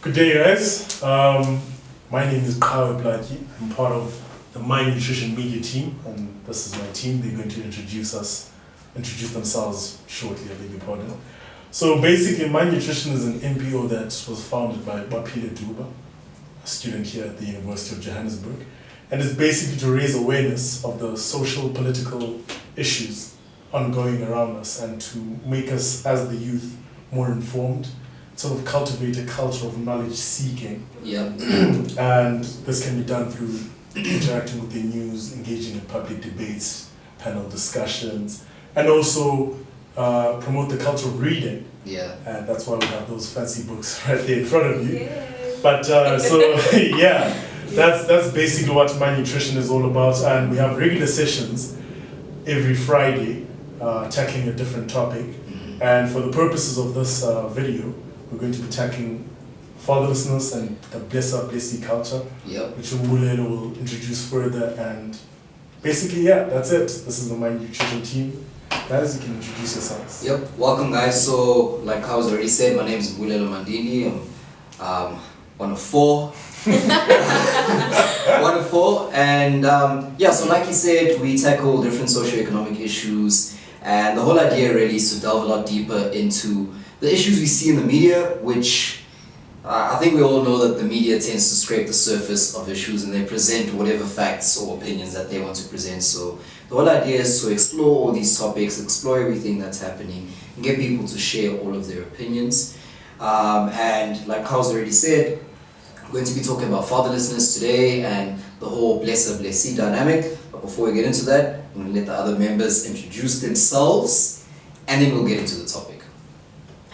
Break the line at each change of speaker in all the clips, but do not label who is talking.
Good day, guys. My name is Kawa Blaki. I'm part of the Newtrition media team, and this is my team. They're going to introduce themselves shortly, I beg your pardon. So basically, Newtrition is an NPO that was founded by Bapile Duba, a student here at the University of Johannesburg, and it's basically to raise awareness of the social, political issues ongoing around us and to make us, as the youth, more informed, sort of cultivate a culture of knowledge seeking.
Yeah.
And this can be done through interacting with the news, engaging in public debates, panel discussions, and also promote the culture of reading.
Yeah.
And that's why we have those fancy books right there in front of you.
Yay.
But so yeah, that's basically what Newtrition is all about. And we have regular sessions every Friday tackling a different topic. And for the purposes of this video, we're going to be tackling fatherlessness and the blessy culture,
Yep.
which Mbulelo will introduce further. And basically, yeah, that's it. This is the Newtrition team. Guys, you can introduce yourselves.
Yep. Welcome, guys. So, like I was already said, my name is Mbulelo Mandini. I'm one of four. One of four. And yeah, so like you said, we tackle different socioeconomic issues. And the whole idea really is to delve a lot deeper into the issues we see in the media, which I think we all know that the media tends to scrape the surface of issues and they present whatever facts or opinions that they want to present. So the whole idea is to explore all these topics, explore everything that's happening, and get people to share all of their opinions. And like Carl's already said, we're going to be talking about fatherlessness today and the whole blesser-blessee dynamic. But before we get into that, I'm going to let the other members introduce themselves and then we'll get into the topic.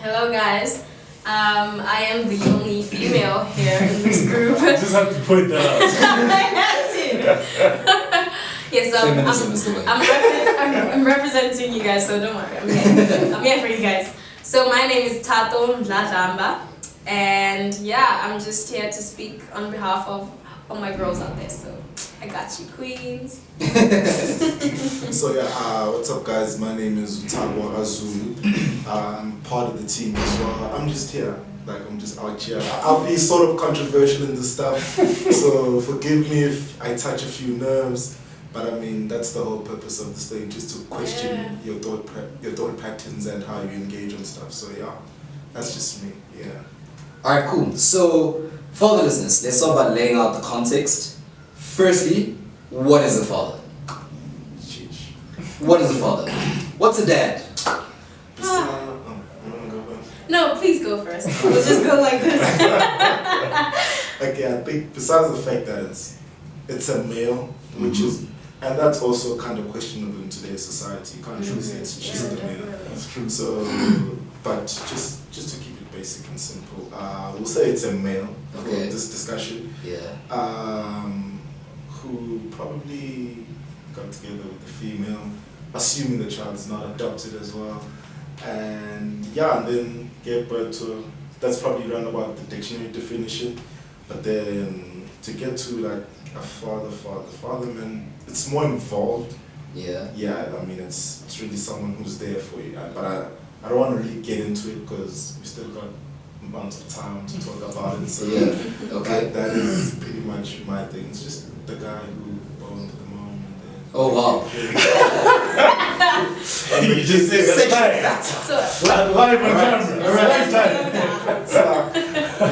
Hello guys, I am the only female here in this group.
Just have to point that out.
I had to. Yes,
Feminism is the way.
I'm representing you guys, so don't worry, I'm here. I'm here for you guys. So my name is Tato Mdladlamba, and yeah, I'm just here to speak on behalf of all my girls out there, so I got you, queens.
So yeah, what's up guys, my name is Utagwa Azulu. I'm part of the team as well. I'm just here, like I'm just out here. I'll be sort of controversial in this stuff, so forgive me if I touch a few nerves, but I mean that's the whole purpose of this thing, just to question your thought patterns and how you engage on stuff. So yeah, that's just me, yeah.
Alright, cool. So, fatherlessness. Let's start by laying out the context. Firstly, what is a father?
Sheesh.
What is a father? What's a dad?
No, please go first. We'll just go like this.
Okay, I think besides the fact that it's a male, which is, and that's also kind of questionable in today's society. You can't really say it's just a male.
That's true.
So, but just to keep it basic and simple, we'll say it's a male for this discussion.
Yeah.
Who probably got together with the female, assuming the child is not adopted as well, and yeah, and then gave birth to. That's probably around about the dictionary definition, but then to get to like a father man, it's more involved.
Yeah.
Yeah, I mean it's really someone who's there for you, but I don't want to really get into it because we still got amounts of time to talk about it. So
Yeah. Okay.
that is pretty much my thing. It's just the guy who owned the mom and then.
Oh wow.
You just said that live on camera. Lifetime.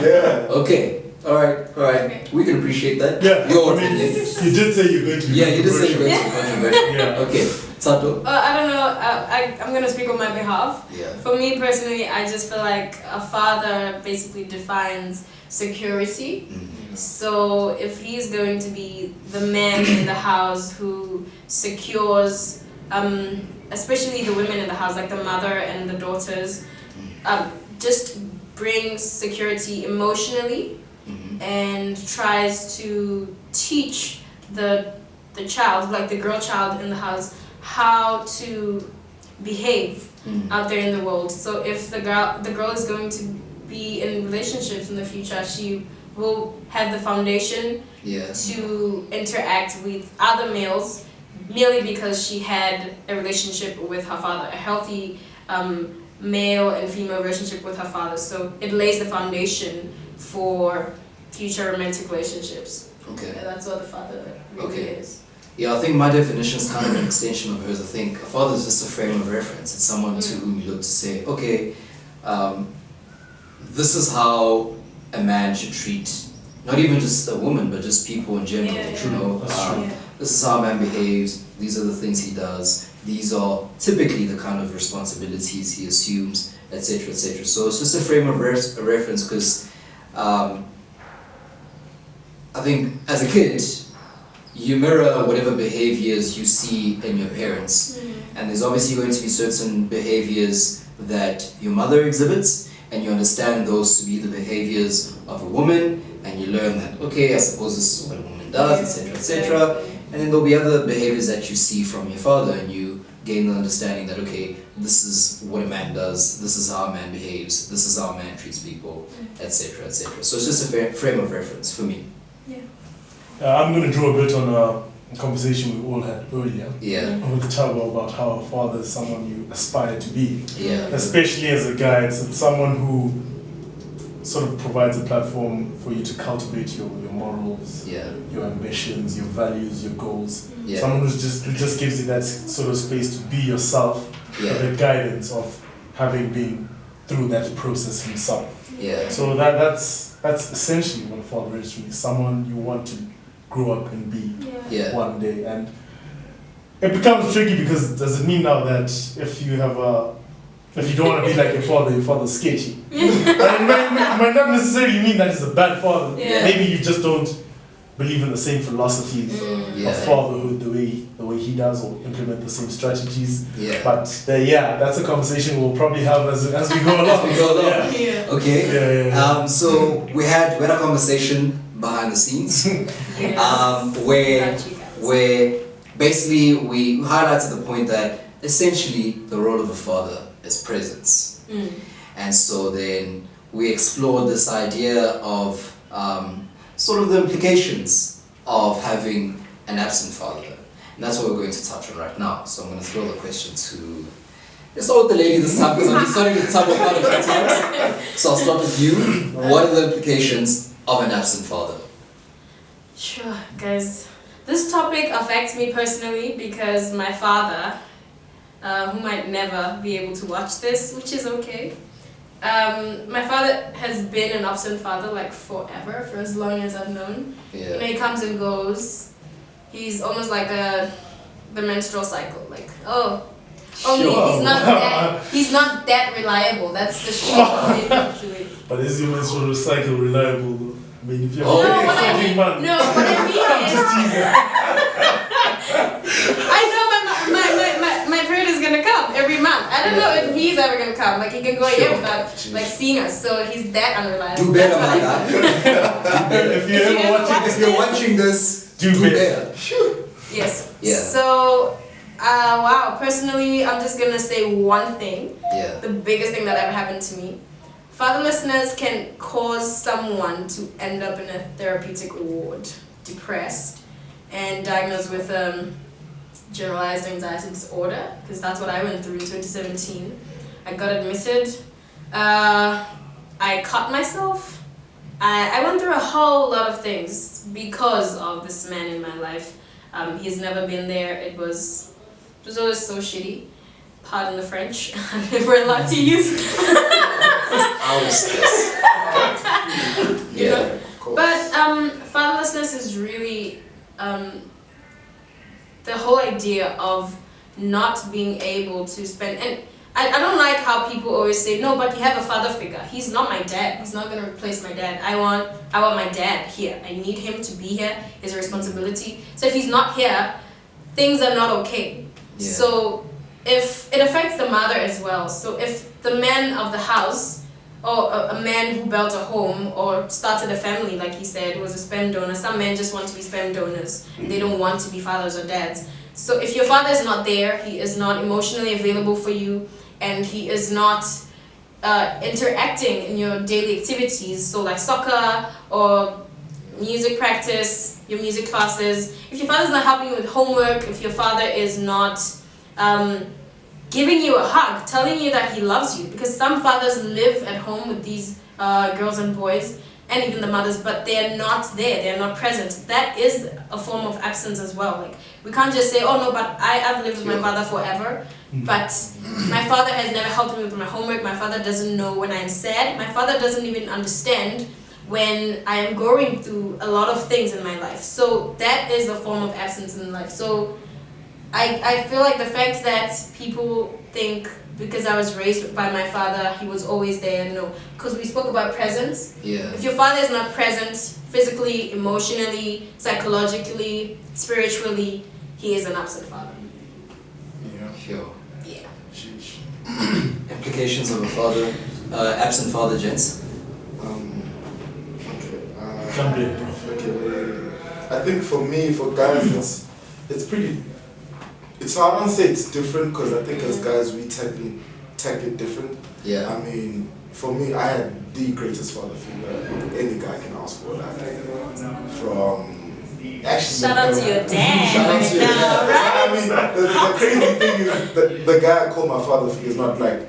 Yeah.
Okay. Alright.
Okay.
We can appreciate that.
Yeah.
Your
I mean,
opinion.
you did say you're going to be
Yeah, you did say you're going to
controversial.
be controversial.
Yeah.
Okay. Tato.
I don't know, I'm going to speak on my behalf.
Yeah.
For me personally, I just feel like a father basically defines security. So if he's going to be the man in the house who secures, especially the women in the house, like the mother and the daughters, just brings security emotionally and tries to teach the child, like the girl child in the house, how to behave out there in the world. So if the girl is going to be in relationships in the future, she will have the foundation to interact with other males merely because she had a relationship with her father, a healthy male and female relationship with her father. So it lays the foundation for future romantic relationships.
Okay.
Yeah, that's what the father really
Okay.
is.
Yeah, I think my definition is kind of an extension of hers. I think a father is just a frame of reference. It's someone to whom you look to say, okay, this is how a man should treat not even just a woman, but just people in general.
Yeah,
You know,
That's true.
this is how a man behaves. These are the things he does. These are typically the kind of responsibilities he assumes, etc., etc. So it's just a frame of reference because I think as a kid, you mirror whatever behaviors you see in your parents. And there's obviously going to be certain behaviors that your mother exhibits, and you understand those to be the behaviors of a woman, and you learn that, okay, I suppose this is what a woman does, etc., etc. And then there'll be other behaviors that you see from your father, and you gain the understanding that, okay, this is what a man does, this is how a man behaves, this is how a man treats people, etc., etc. So it's just a frame of reference for me.
I'm going to draw a bit on a conversation we all had earlier
Yeah,
with the Tabo about how a father is someone you aspire to be.
yeah,
Especially as a guy, it's someone who sort of provides a platform for you to cultivate your morals,
yeah,
your ambitions, your values, your goals.
yeah,
Someone who just gives you that sort of space to be yourself, with
yeah,
the guidance of having been through that process himself.
yeah,
So that's essentially what a father is to me. Someone you want to grow up and be
yeah,
one day. And it becomes tricky because does it mean now that if you don't want to be like your father's sketchy? And it might not necessarily mean that he's a bad father.
Yeah.
Maybe you just don't believe in the same philosophies
yeah,
of fatherhood the way he does, or implement the same strategies.
yeah.
But that's a conversation we'll probably have as we go along.
We go along.
Yeah.
Okay.
Yeah.
So we had a conversation behind the scenes, where basically we highlighted the point that essentially the role of a father is presence. And so then we explored this idea of sort of the implications of having an absent father. And that's what we're going to touch on right now. So I'm going to throw the question to... Let's start with the lady this time, because I've been starting with the top of quite a few times. So I'll start with you. What are the implications of an absent father?
Sure, guys. This topic affects me personally because my father, who might never be able to watch this, which is okay. My father has been an absent father like forever, for as long as I've known. You know,
Yeah.
he comes and goes. He's almost like the menstrual cycle. Like, only
Sure.
he's not that reliable. That's the short of it, actually.
But is your menstrual cycle reliable? I mean, if you're
Oh,
No,
already
what I
exciting
mean,
man.
no, what I mean is, I know my period is gonna come every month. I don't know if he's ever gonna come. Like he can go a year
Sure.
without like seeing us. So he's that unreliable.
Do better,
That's
my
what I
guy.
If you're
If you
ever
ever
watching
watch
this,
If you're watching this,
do better.
Yes.
Yeah.
So, wow. Personally, I'm just gonna say one thing.
Yeah.
The biggest thing that ever happened to me. Fatherlessness can cause someone to end up in a therapeutic ward, depressed, and diagnosed with generalized anxiety disorder, because that's what I went through in 2017. I got admitted. I cut myself. I went through a whole lot of things because of this man in my life. He's never been there. It was always so shitty. Pardon the French. I'm never allowed to use. You know? But fatherlessness is really the whole idea of not being able to spend, and I don't like how people always say, no, but you have a father figure. He's not my dad. He's not gonna replace my dad. I want my dad here. I need him to be here. It's a responsibility. So if he's not here, things are not okay.
Yeah.
So if it affects the mother as well. So if the man of the house, or a man who built a home or started a family, like he said, was a sperm donor. Some men just want to be sperm donors. They don't want to be fathers or dads. So if your father is not there, he is not emotionally available for you, and he is not interacting in your daily activities, so like soccer or music practice, your music classes. If your father's not helping you with homework, if your father is not giving you a hug, telling you that he loves you. Because some fathers live at home with these girls and boys, and even the mothers, but they're not there, they're not present. That is a form of absence as well. Like, we can't just say, oh no, but I've lived with my father forever, but my father has never helped me with my homework, my father doesn't know when I'm sad, my father doesn't even understand when I am going through a lot of things in my life. So that is a form of absence in life. So I feel like the fact that people think because I was raised by my father, he was always there. No, because we spoke about presence.
Yeah.
If your father is not present physically, emotionally, psychologically, spiritually, he is an absent father.
Yeah.
Sure.
Yeah.
Sheesh.
Implications of a father, absent father, gents.
Okay.
Jump in.
Okay. I think for me, for guys, it's pretty. It's I don't say it's different because I think as guys we take it different.
Yeah.
I mean, for me, I had the greatest father figure any guy can ask for. That from actually.
Shout out to your dad.
Shout out to your dad.
Right?
I mean, the crazy thing is that the guy I call my father figure is not like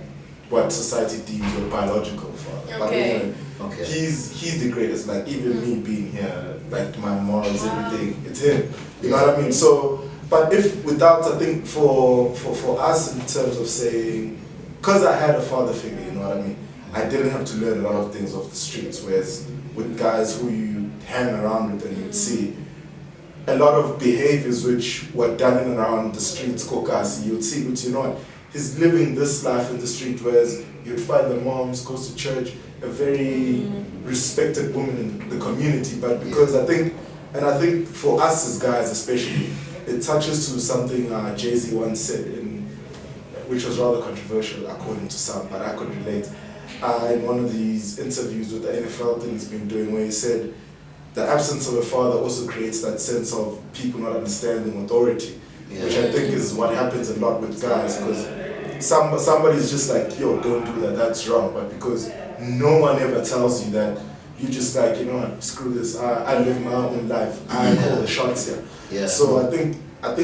what society deems your biological father.
Okay.
But
Okay.
he's the greatest. Like even me being here, like my morals, everything, it's him. You know what I mean? So. But if without, I think for us in terms of saying, because I had a father figure, you know what I mean, I didn't have to learn a lot of things off the streets, whereas with guys who you hang around with and you'd see a lot of behaviors which were done in and around the streets, kokasi, you'd see, but you know what, he's living this life in the street, whereas you'd find the moms, goes to church, a very respected woman in the community, but because I think for us as guys especially, it touches to something Jay-Z once said, which was rather controversial according to some, but I could relate. In one of these interviews with the NFL thing he's been doing, where he said the absence of a father also creates that sense of people not understanding authority, which I think is what happens a lot with guys, because somebody's just like, yo, don't do that, that's wrong, but because no one ever tells you that, you just like, you know what, screw this, I live my own life, I call the shots here.
Yeah.
So I think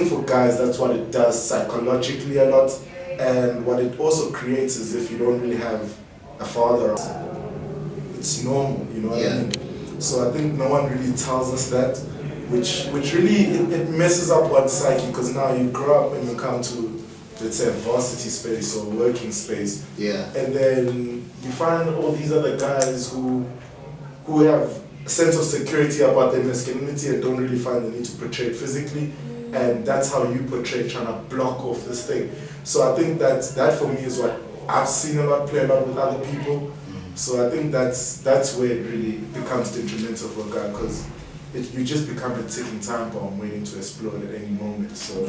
for guys that's what it does psychologically a lot, and what it also creates is if you don't really have a father, it's normal, you know what I mean? So I think no one really tells us that, which really it messes up one's psyche, because now you grow up and you come to, let's say, a varsity space or working space, and then you find all these other guys who have a sense of security about their masculinity and don't really find the need to portray it physically, and that's how you portray trying to block off this thing. So I think that for me is what I've seen a lot, play a lot with other people. So I think that's where it really becomes detrimental for a guy, because you just become a ticking time bomb waiting to explode at any moment. So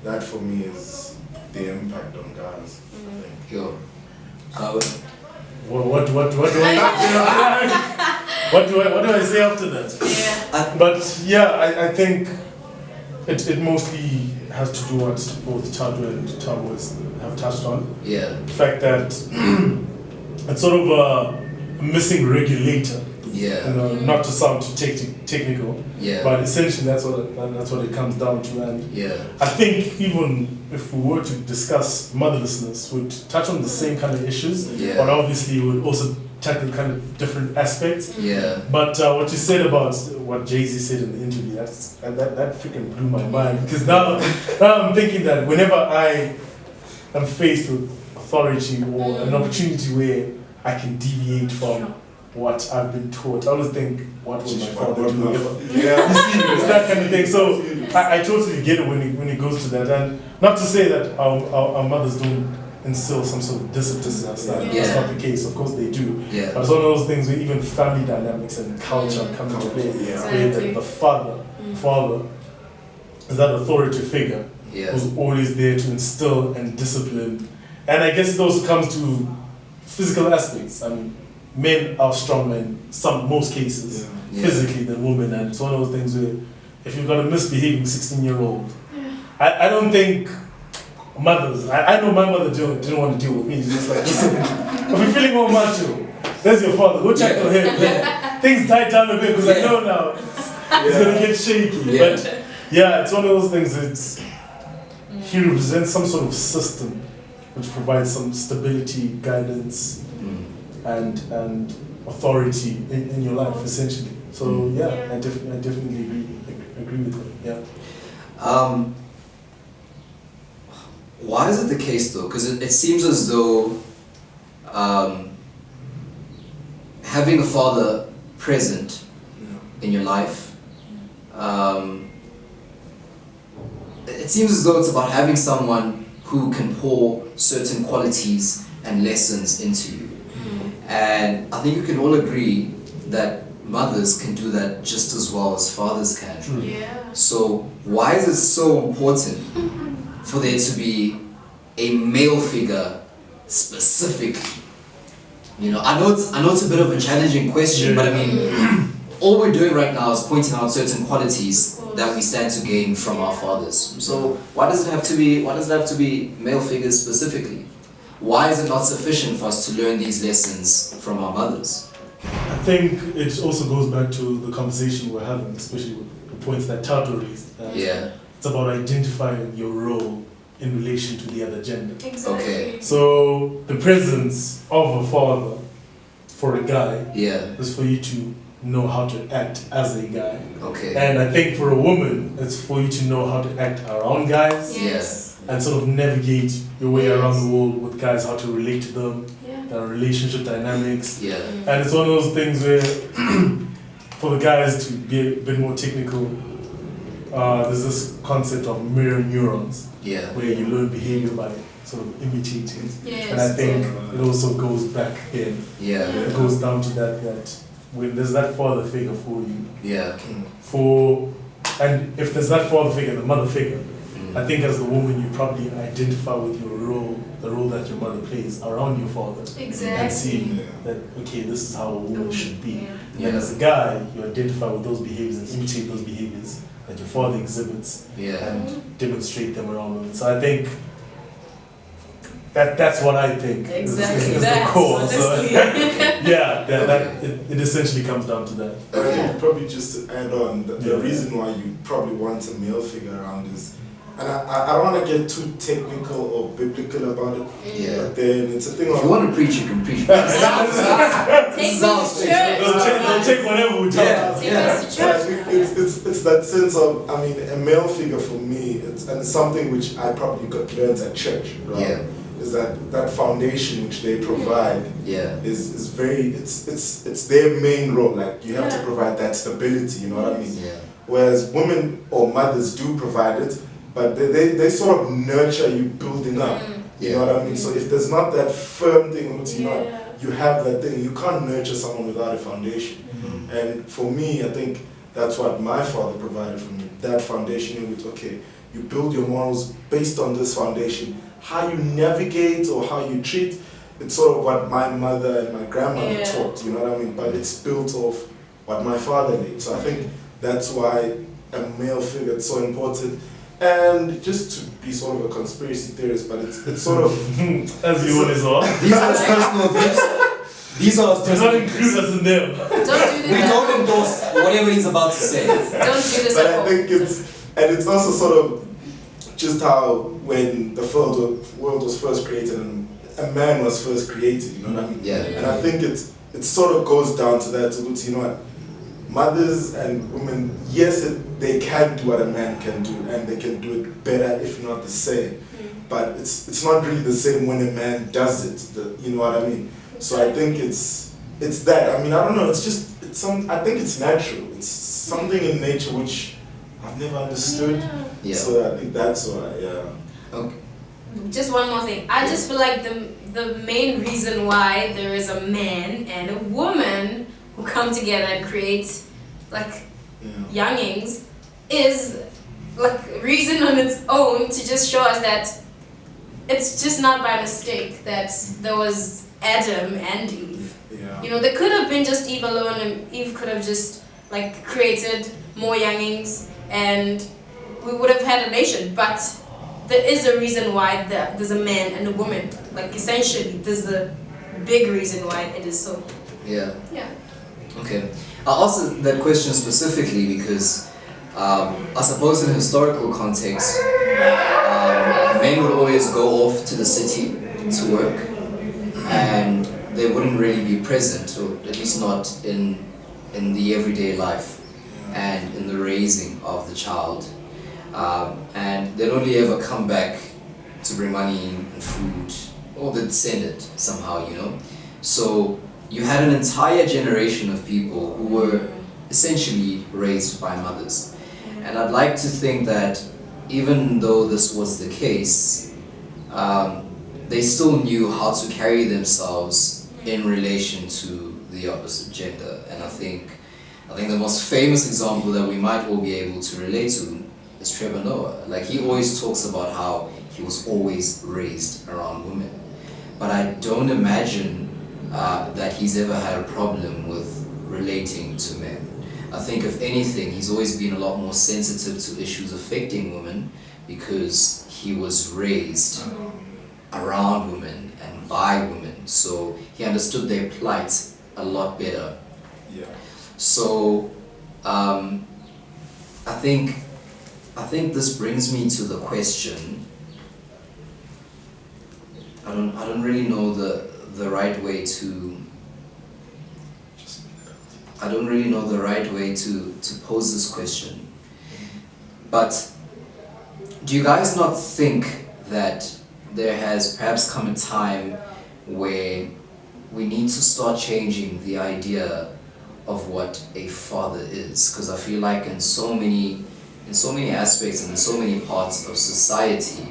that for me is the impact on guys. I think.
Sure.
What do I say after that?
Yeah.
But yeah, I think it mostly has to do what both Chadu and Tabo have touched on.
Yeah.
The fact that it's sort of a missing regulator.
Yeah.
You know, not to sound too technical.
Yeah.
But essentially that's what it comes down to. And
Yeah.
I think even if we were to discuss motherlessness, we'd touch on the same kind of issues,
Yeah.
but obviously we would also tackle kind of different aspects.
Yeah.
But what you said about what Jay-Z said in the interview, that freaking blew my mind, because now I'm thinking that whenever I am faced with authority or an opportunity where I can deviate from what I've been taught, I always think, what would my father do?
Yeah.
You see, it's that kind of thing. So I totally get it when it goes to that, and not to say that our mothers don't instill some sort of discipline in us. That's not the case. Of course they do.
Yeah.
But it's one of those things where even family dynamics and culture come into play. Where the father is that authority figure who's always there to instill and discipline. And I guess it also comes to physical aspects. I mean, men are stronger in most cases physically than women, and it's one of those things where if you've got a misbehaving 16-year-old, I don't think mothers, I know my mother didn't want to deal with me. She's just like, listen, if you're feeling more macho, there's your father, go check on him. Things died down a bit because I know now it's gonna get shaky. But yeah, it's one of those things. he represents some sort of system which provides some stability, guidance, and authority in your life, essentially. So yeah, I definitely agree with that. Yeah.
Why is it the case though? Because it seems as though having a father present in your life, it seems as though it's about having someone who can pour certain qualities and lessons into you. And I think you can all agree that mothers can do that just as well as fathers can.
Yeah.
So why is it so important for there to be a male figure specifically? You know, I know it's a bit of a challenging question, but I mean, all we're doing right now is pointing out certain qualities that we stand to gain from our fathers. So why does it have to be male figures specifically? Why is it not sufficient for us to learn these lessons from our mothers?
I think it also goes back to the conversation we're having, especially with the points that Tato raised. It's about identifying your role in relation to the other gender.
Exactly.
Okay.
So the presence of a father for a guy is for you to know how to act as a guy.
Okay.
And I think for a woman, it's for you to know how to act around guys.
Yes.
And sort of navigate your way around the world with guys, how to relate to them, their relationship dynamics. And it's one of those things where, for the guys to be a bit more technical, there's this concept of mirror neurons, where you learn behavior by sort of imitating. And I think it also goes back again. It goes down to that when there's that father figure for you, and if there's that father figure, the mother figure, I think as the woman you probably identify with your role, the role that your mother plays around your father, and see that, okay, this is how a woman should be. And as a guy, you identify with those behaviors and imitate those behaviors that your father exhibits and demonstrate them around women. So I think that's what I think is the core. So, it essentially comes down to that.
Okay, probably just to add on, the reason why you probably want a male figure around is, and I don't want to get too technical or biblical about it, but then it's a thing of...
If you want to preach, you can preach.
Take me to church.
They'll take whatever we tell them.
It's that sense of, I mean, a male figure for me, and it's something which I probably got learned at church, right? Is that foundation which they provide is very, it's their main role. Like, you have to provide that stability, you know what I mean? Whereas women or mothers do provide it, but they sort of nurture you building up, you know what I mean? So if there's not that firm thing, you have that thing, you can't nurture someone without a foundation. And for me, I think that's what my father provided for me, that foundation in which, okay, you build your morals based on this foundation. How you navigate or how you treat, it's sort of what my mother and my grandmother taught, you know what I mean? But it's built off what my father did. So I think that's why a male figure is so important. And just to be sort of a conspiracy theorist, but it's sort of...
As you always are.
These are personal views. These are
do not include us in them.
Don't do this.
We don't endorse whatever he's about to say.
Don't do this.
But I think it's also sort of just how when the world was first created and a man was first created, you know what I mean? And I think it sort of goes down to that, you know what? Mothers and women, yes, they can do what a man can do, and they can do it better, if not the same. But it's not really the same when a man does it. You know what I mean? So I think it's that. I mean, I don't know. I think it's natural. It's something in nature which I've never understood. So I think that's why.
Okay.
Just one more thing. I just feel like the main reason why there is a man and a woman who come together and create like youngings is like reason on its own to just show us that it's just not by mistake that there was Adam and Eve. You know, there could have been just Eve alone, and Eve could have just like created more youngings and we would have had a nation. But there is a reason why there's a man and a woman. Like, essentially, there's a big reason why it is so.
Okay. I asked that question specifically because I suppose in a historical context, men would always go off to the city to work, and they wouldn't really be present, or at least not in the everyday life and in the raising of the child. And they'd only ever come back to bring money and food, or they'd send it somehow, you know. So you had an entire generation of people who were essentially raised by mothers. And I'd like to think that even though this was the case, they still knew how to carry themselves in relation to the opposite gender. And I think the most famous example that we might all be able to relate to is Trevor Noah. Like, he always talks about how he was always raised around women. But I don't imagine that he's ever had a problem with relating to men. I think if anything, he's always been a lot more sensitive to issues affecting women because he was raised around women and by women. So he understood their plight a lot better.
Yeah.
So I think this brings me to the question. I don't really know the right way to. I don't really know the right way to pose this question. But do you guys not think that there has perhaps come a time where we need to start changing the idea of what a father is? Because I feel like in so many aspects and in so many parts of society,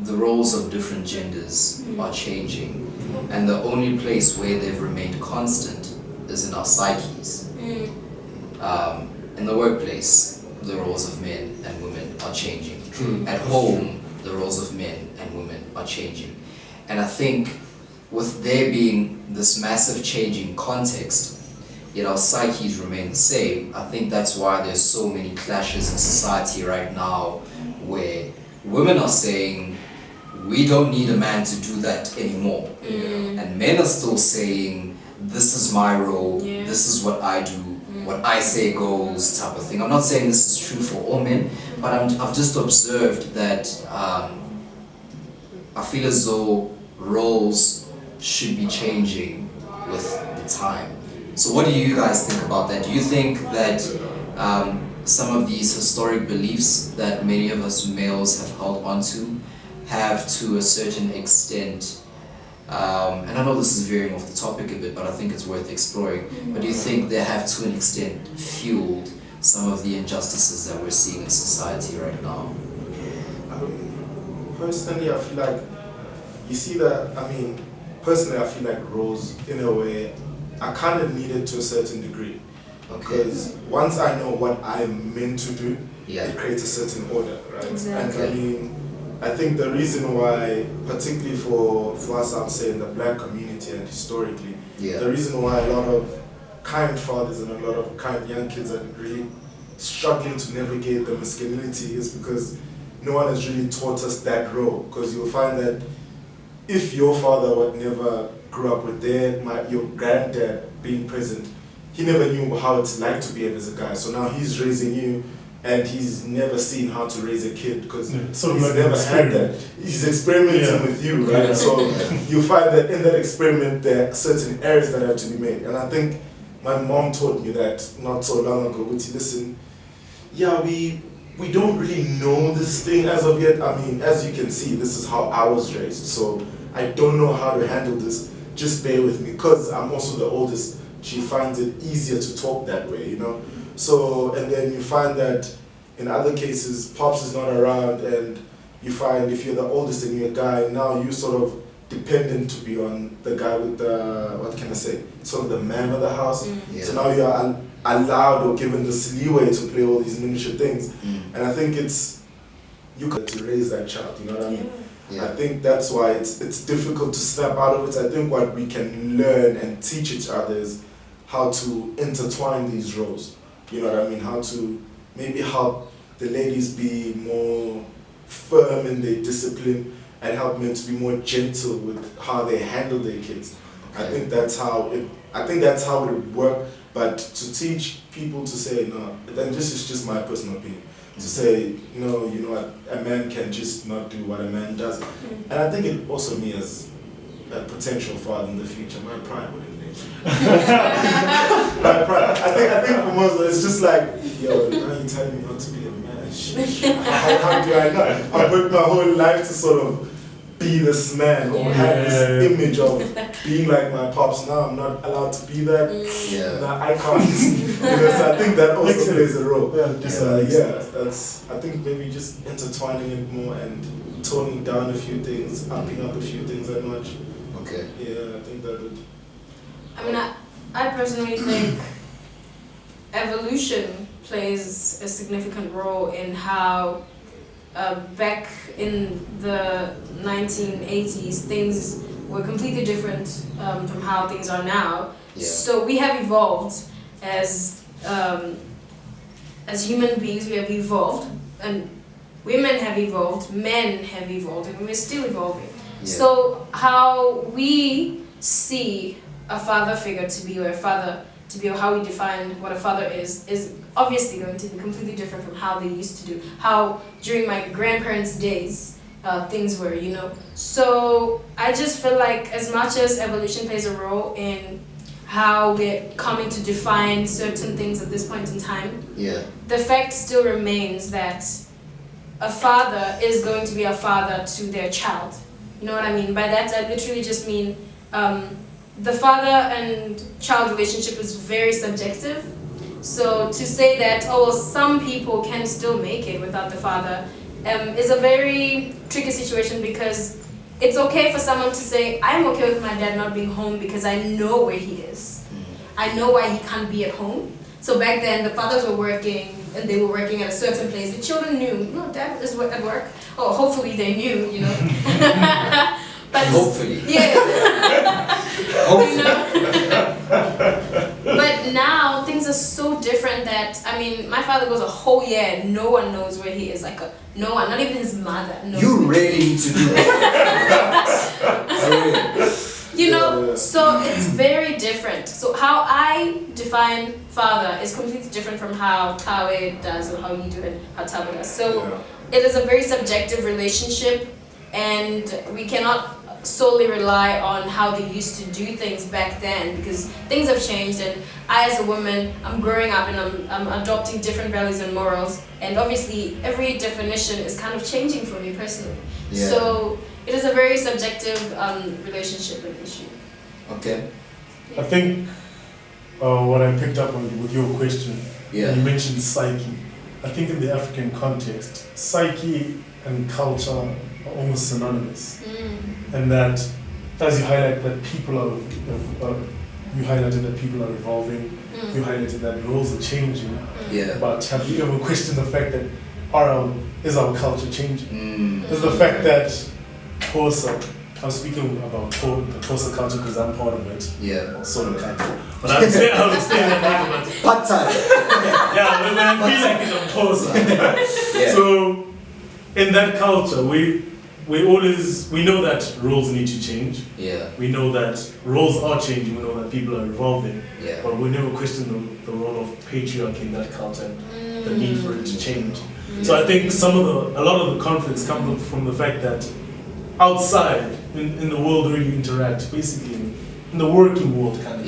the roles of different genders are changing, and the only place where they've remained constant is in our psyches. In the workplace, the roles of men and women are changing. At home, the roles of men and women are changing. And I think with there being this massive changing context, yet our psyches remain the same, I think that's why there's so many clashes in society right now where women are saying, we don't need a man to do that anymore. And men are still saying, this is my role, this is what I do, what I say goes, type of thing. I'm not saying this is true for all men, but I've just observed that I feel as though roles should be changing with the time. So what do you guys think about that? Do you think that some of these historic beliefs that many of us males have held onto have to a certain extent, and I know this is veering off the topic a bit, but I think it's worth exploring, but do you think they have to an extent fueled some of the injustices that we're seeing in society right now?
Personally, I feel like, you see that, personally I feel like roles, in a way, I kind of need it to a certain degree. Because once I know what I'm meant to do, it creates a certain order, right?
Exactly.
And I think the reason why, particularly for us, I'm saying the black community and historically, the reason why a lot of kind fathers and a lot of kind young kids are really struggling to navigate the masculinity is because no one has really taught us that role. Because you'll find that if your father would never grew up with your granddad being present, he never knew how it's like to be as a guy. So now he's raising you, and he's never seen how to raise a kid because he's never had that. He's experimenting with you, right? So you find that in that experiment there are certain errors that have to be made. And I think my mom taught me that not so long ago. Which, listen, we don't really know this thing as of yet. As you can see, this is how I was raised. So I don't know how to handle this. Just bear with me, because I'm also the oldest. She finds it easier to talk that way, you know. So, and then you find that in other cases, pops is not around, and you find if you're the oldest and you're a guy, now you sort of dependent to be on the guy with the, what can I say, sort of the man of the house. So now you're allowed or given this leeway to play all these miniature things. And I think it's, you got to raise that child, you know what I mean? I think that's why it's difficult to snap out of it. I think what we can learn and teach each other is how to intertwine these roles. You know what I mean? How to maybe help the ladies be more firm in their discipline and help men to be more gentle with how they handle their kids. I think that's how it. I think that's how it would work. But to teach people to say no, then this is just my personal opinion. To say no, you know what, a man can just not do what a man does, and I think it also me as a potential father in the future, my pride would invade. My pride. I think for most, it's just like, yo, now you telling me not to be a man. How do I know? I worked my whole life to sort of be this man or have this image of being like my pops. Now I'm not allowed to be that. Now I can't. So I think that also plays a role. That's. I think maybe just intertwining it more and toning down a few things, upping up a few things that much.
Okay.
Yeah, I think that would.
I mean, I personally think evolution plays a significant role in how back in the 1980s things were completely different from how things are now. So we have evolved as human beings. We have evolved, and women have evolved, men have evolved, and we're still evolving. So how we see a father figure to be, or a father to be, or how we define what a father is obviously going to be completely different from how they used to do, how during my grandparents' days things were, you know. So I just feel like as much as evolution plays a role in how we're coming to define certain things at this point in time, the fact still remains that a father is going to be a father to their child. You know what I mean? By that I literally just mean the father and child relationship is very subjective. So to say that, oh, well, some people can still make it without the father is a very tricky situation, because it's okay for someone to say, I'm okay with my dad not being home because I know where he is. I know why he can't be at home. So back then, the fathers were working, and they were working at a certain place. The children knew, no, dad is at work. Oh, hopefully they knew, you know. But
hopefully.
Yeah.
Hopefully.
You know? But now things are so different that, I mean, my father goes a whole year and no one knows where he is. Like, no one, not even his mother knows.
You really need to do that.
You know, so it's very different. So how I define father is completely different from how Tawe does, or how you do it, how Tawe does. So it is a very subjective relationship, and we cannot solely rely on how they used to do things back then, because things have changed, and I as a woman, I'm growing up and I'm adopting different values and morals, and obviously every definition is kind of changing for me personally. So it is a very subjective relationship and issue.
Okay.
I think what I picked up on with your question, you mentioned psyche. I think in the African context, psyche and culture are almost synonymous. And that, as you highlight that people are, you highlighted that people are evolving, you highlighted that roles are changing, but have you ever questioned the fact that is our culture changing? Is the fact that Xhosa, I'm speaking about the Xhosa culture because I'm part of it, or sort of kind of, but I'll explain that later.
Part time.
When I feel like it's Xhosa. So in that culture, we know that roles need to change. We know that roles are changing. We know that people are evolving. But we never question the role of patriarchy in that culture and the need for it to change. So I think a lot of the conflicts come from the fact that outside, in the world where you interact, basically in the working world kind of,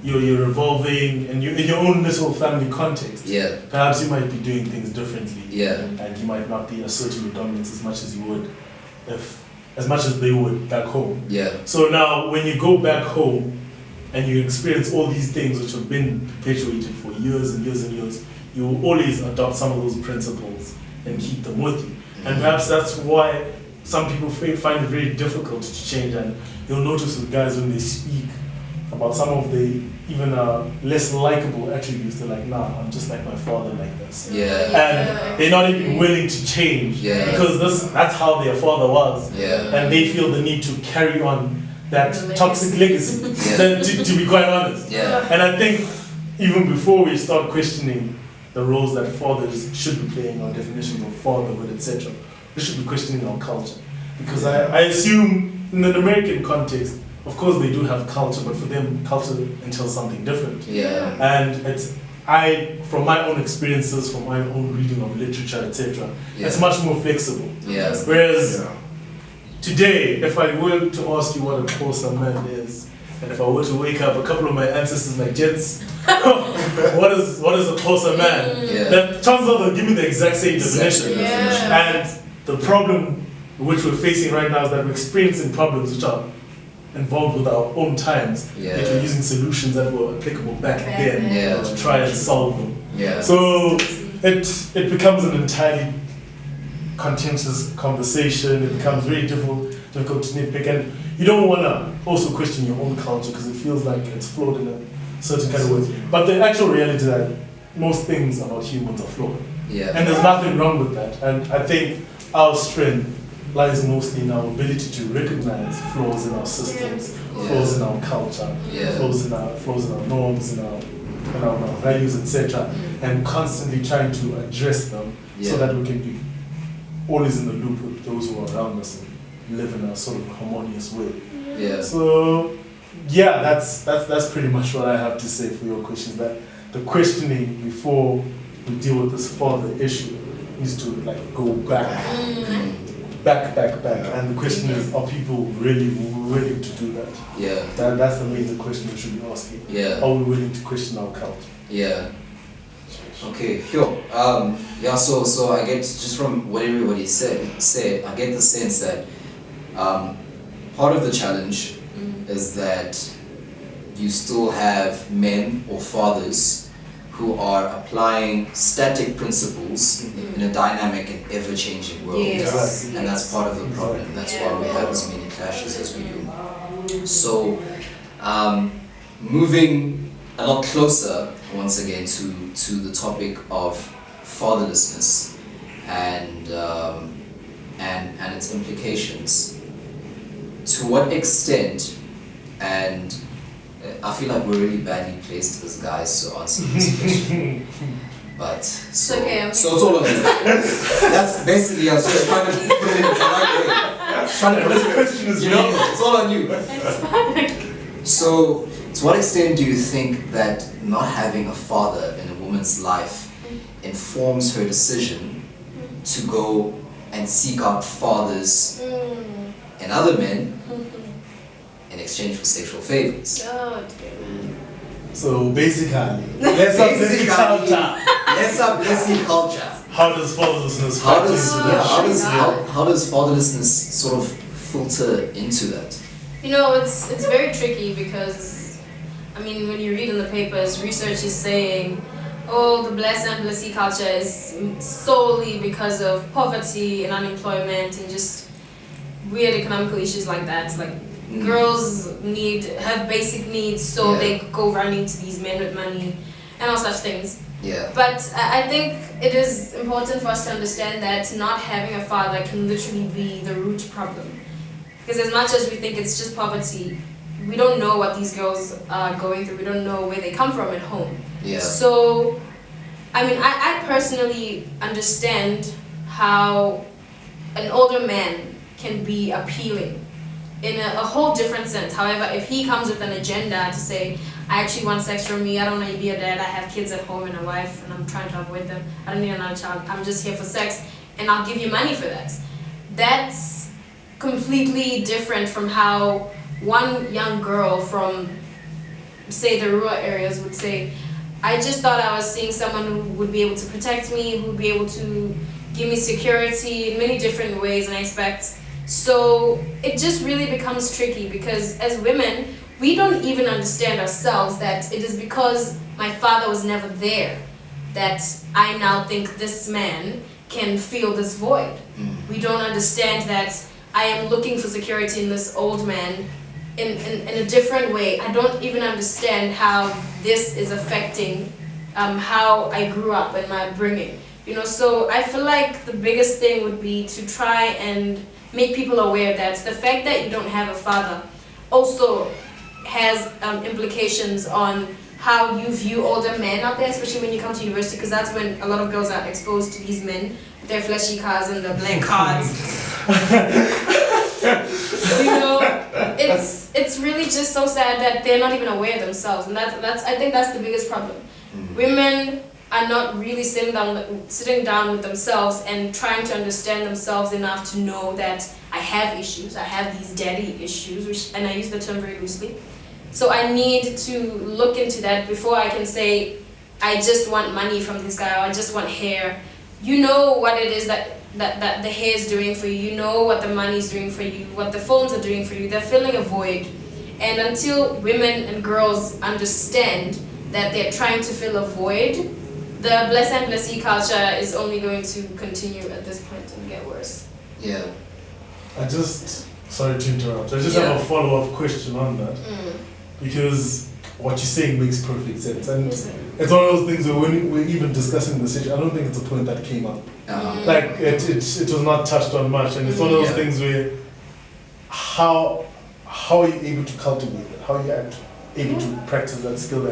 you're evolving, and you're in your own little family context. Perhaps you might be doing things differently, and you might not be asserting your dominance as much as you would, as much as they would back home. So now, when you go back home and you experience all these things which have been perpetuated for years and years and years, you will always adopt some of those principles and keep them with you. And perhaps that's why some people find it very difficult to change. And you'll notice with guys when they speak about some of the even less likable attributes, they're like, nah, I'm just like my father like this. And they're not even willing to change because that's how their father was. And they feel the need to carry on that toxic legacy, to be quite honest. And I think even before we start questioning the roles that fathers should be playing, our definitions of fatherhood, etc., we should be questioning our culture. Because I assume in an American context, of course they do have culture, but for them culture entails something different.
Yeah.
And from my own experiences, from my own reading of literature, etc., it's much more flexible.
Yeah.
Whereas today, if I were to ask you what a Xhosa man is, and if I were to wake up a couple of my ancestors like Jets, what is a Xhosa man?
Yeah.
Then chances are they'll give me the exact same definition. And the problem which we're facing right now is that we're experiencing problems which are involved with our own times.
Yeah.
Yet we're using solutions that were applicable back then to try and solve them.
Yeah.
So it becomes an entirely contentious conversation. It becomes very difficult to nitpick, and you don't want to also question your own culture because it feels like it's flawed in a certain kind of way. But the actual reality is that most things about humans are flawed, and there's nothing wrong with that. And I think our strength lies mostly in our ability to recognize flaws in our systems, flaws in our culture, flaws in our norms, in our values, etc., and constantly trying to address them so that we can be always in the loop with those who are around us and live in a sort of harmonious way.
Yeah.
So that's pretty much what I have to say for your questions. That the questioning before we deal with this father issue needs to go back. Back. And the question is, are people really willing to do that?
Yeah.
That's the major question we should be asking.
Yeah.
Are we willing to question our culture?
Yeah. Okay, sure. So I get, just from what everybody said, I get the sense that part of the challenge is that you still have men or fathers who are applying static principles in a dynamic and ever-changing world.
Yes.
And that's part of the problem. That's why we have as many clashes as we do. So, moving a lot closer, once again, to the topic of fatherlessness and its implications. To what extent, and I feel like we're really badly placed as guys to answer this question. But so it's all on you. That's basically, I was just trying to put it in the right way.
This question is
it's all on you. So, to what extent do you think that not having a father in a woman's life informs her decision to go and seek out fathers in other men in exchange for sexual favors?
Oh, dear.
So basically, let's have basic culture.
Let's have basic culture.
How does fatherlessness
How
factor
does
into that?
how does fatherlessness sort of filter into that?
It's very tricky because, I mean, when you read in the papers, research is saying, oh, the blessed and blessee culture is solely because of poverty and unemployment and just weird economical issues like that. Like, girls have basic needs, so they go running to these men with money and all such things.
Yeah.
But I think it is important for us to understand that not having a father can literally be the root problem. Because as much as we think it's just poverty, we don't know what these girls are going through. We don't know where they come from at home.
Yeah.
So, I mean, I personally understand how an older man can be appealing in a whole different sense. However, if he comes with an agenda to say, I actually want sex from me, I don't want to be a dad, I have kids at home and a wife and I'm trying to avoid them, I don't need another child, I'm just here for sex and I'll give you money for that. That's completely different from how one young girl from, say, the rural areas would say, I just thought I was seeing someone who would be able to protect me, who would be able to give me security in many different ways and aspects. So it just really becomes tricky because as women, we don't even understand ourselves that it is because my father was never there that I now think this man can fill this void. We don't understand that I am looking for security in this old man in a different way. I don't even understand how this is affecting how I grew up and my upbringing. So I feel like the biggest thing would be to try and make people aware that the fact that you don't have a father also has implications on how you view older men out there, especially when you come to university, because that's when a lot of girls are exposed to these men with their flashy cars and the black cards. it's really just so sad that they're not even aware of themselves, and that's I think that's the biggest problem. Women are not really sitting down with themselves and trying to understand themselves enough to know that I have issues. I have these daddy issues, and I use the term very loosely. So I need to look into that before I can say I just want money from this guy, or I just want hair. You know what it is that the hair is doing for you. You know what the money is doing for you, what the phones are doing for you. They're filling a void. And until women and girls understand that they're trying to fill a void, the bless and blessee culture is only going to continue at this point and get worse.
Yeah.
Sorry to interrupt, I just have a follow-up question on that. Because what you're saying makes perfect sense. And it's one of those things where when we're even discussing this issue, I don't think it's a point that came up. Like, it was not touched on much. And it's one of those things where how are you able to cultivate it? How are you able to practice that skill?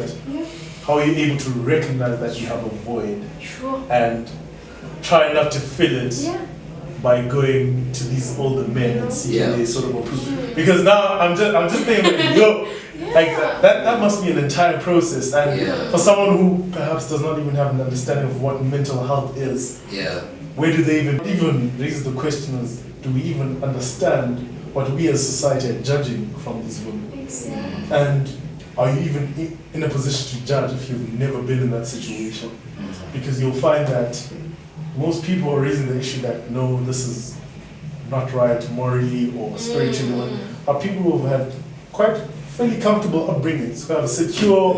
How are you able to recognize that you have a void and try not to fill it by going to these older men and seeking they sort of approve? Because now I'm just thinking like, like that must be an entire process, and for someone who perhaps does not even have an understanding of what mental health is, where do they even raise the question is, do we even understand what we as society are judging from these women?
Exactly.
And are you even in a position to judge if you've never been in that situation? Because you'll find that most people are raising the issue that no, this is not right morally or spiritually, are people who have had quite fairly comfortable upbringings, who have secure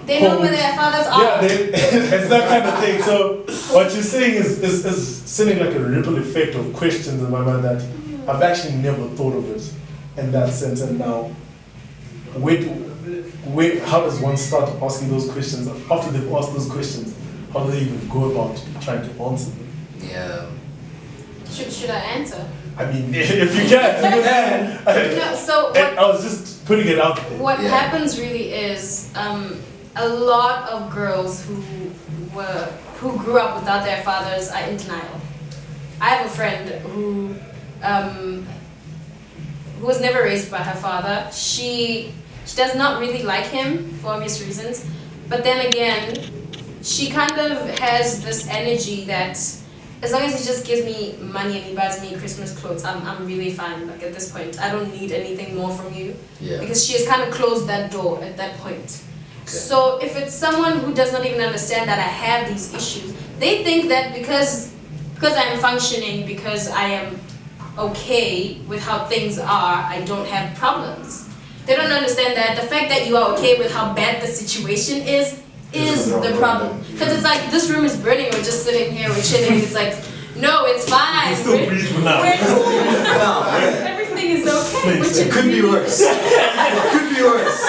they know where their fathers are.
It's that kind of thing. So what you're saying is sending like a ripple effect of questions in my mind that I've actually never thought of it in that sense. And now, how does one start asking those questions? After they've asked those questions, how do they even go about trying to answer them?
Yeah.
Should I answer?
I mean, if you can.
No, so
I was just putting it out there.
What happens really is a lot of girls who grew up without their fathers are in denial. I have a friend who was never raised by her father. She does not really like him for obvious reasons, but then again, she kind of has this energy that as long as he just gives me money and he buys me Christmas clothes, I'm really fine. Like at this point, I don't need anything more from you, because she has kind of closed that door at that point. So if it's someone who does not even understand that I have these issues, they think that because I'm functioning, because I am okay with how things are, I don't have problems. They don't understand that the fact that you are okay with how bad the situation is the problem. Because it's like, this room is burning, we're just sitting here, we're chilling, it's like, no, it's fine.
Still breathe for now.
Everything is okay.
It could be worse. It could be worse.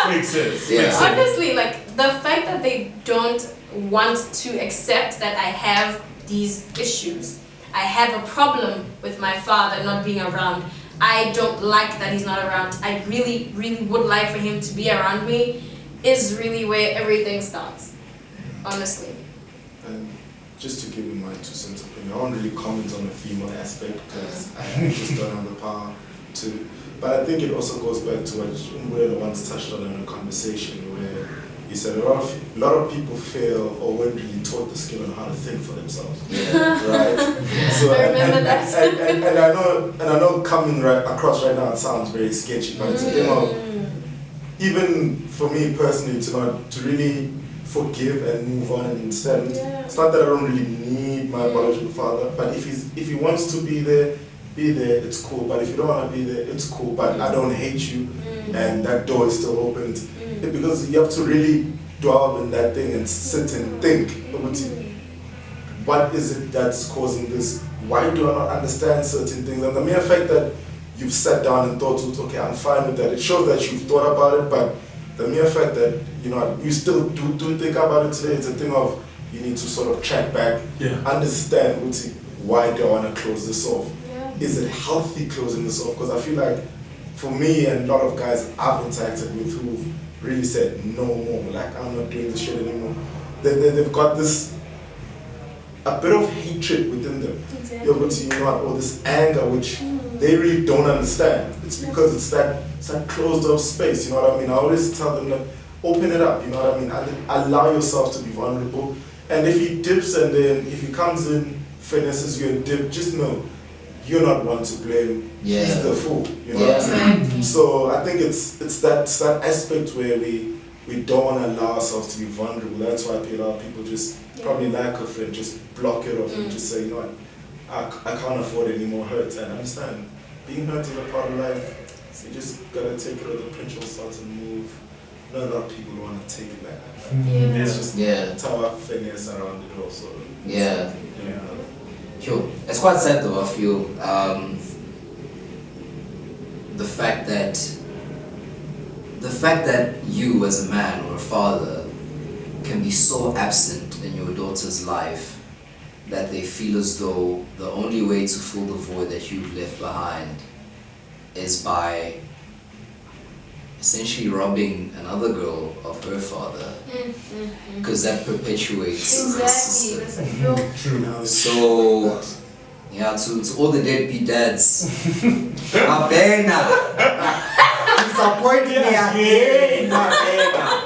Makes sense.
Yeah.
Honestly, like the fact that they don't want to accept that I have these issues. I have a problem with my father not being around. I don't like that he's not around. I really, really would like for him to be around me, is really where everything starts, honestly.
And just to give you my 2 cents opinion, I won't really comment on the female aspect because I just don't have the power to. But I think it also goes back to what we once touched on in a conversation where you said a lot of people fail or weren't really taught the skill on how to think for themselves. Right? So
I remember that.
And I know coming across right now it sounds very sketchy, but it's a thing of, even for me personally, to really forgive and move on, and instead it's not that I don't really need my biological father, but if he wants to be there, it's cool. But if you don't want to be there, it's cool. But I don't hate you, and that door is still open. Because you have to really dwell in that thing and sit and think, what is it that's causing this? Why do I not understand certain things? And the mere fact that you've sat down and thought, okay, I'm fine with that, it shows that you've thought about it. But the mere fact that you still do think about it today, it's a thing of you need to sort of track back, understand why do I want to close this off? Is it healthy closing this off? Because I feel like for me and a lot of guys I've interacted with who've really said no more, like I'm not doing this shit anymore. They've got this a bit of hatred within them.
Exactly.
You're going to, or this anger which they really don't understand. It's because it's that closed off space, you know what I mean? I always tell them that open it up, you know what I mean? Allow yourself to be vulnerable. And if he dips and then if he comes in, finesses you and dip, just know you're not one to blame.
Yeah.
He's the fool, you know what I mean? So I think it's that aspect where we don't want to allow ourselves to be vulnerable. That's why a lot of people just probably lack of it, just block it off and just say, you know what, I can't afford any more hurt. And I understand, being hurt is a part of life. So you just gotta take it with a pinch of salt and move. Not a lot of people want to take it like that. It's just how our fingers around it also.
Yeah. Sure. It's quite sad though, I feel. The fact that you as a man or a father can be so absent in your daughter's life that they feel as though the only way to fill the void that you've left behind is by essentially robbing another girl of her father, because that perpetuates the system.
True.
So, yeah, to all the deadbeat dads, Mabena, disappoint me again, Mabena.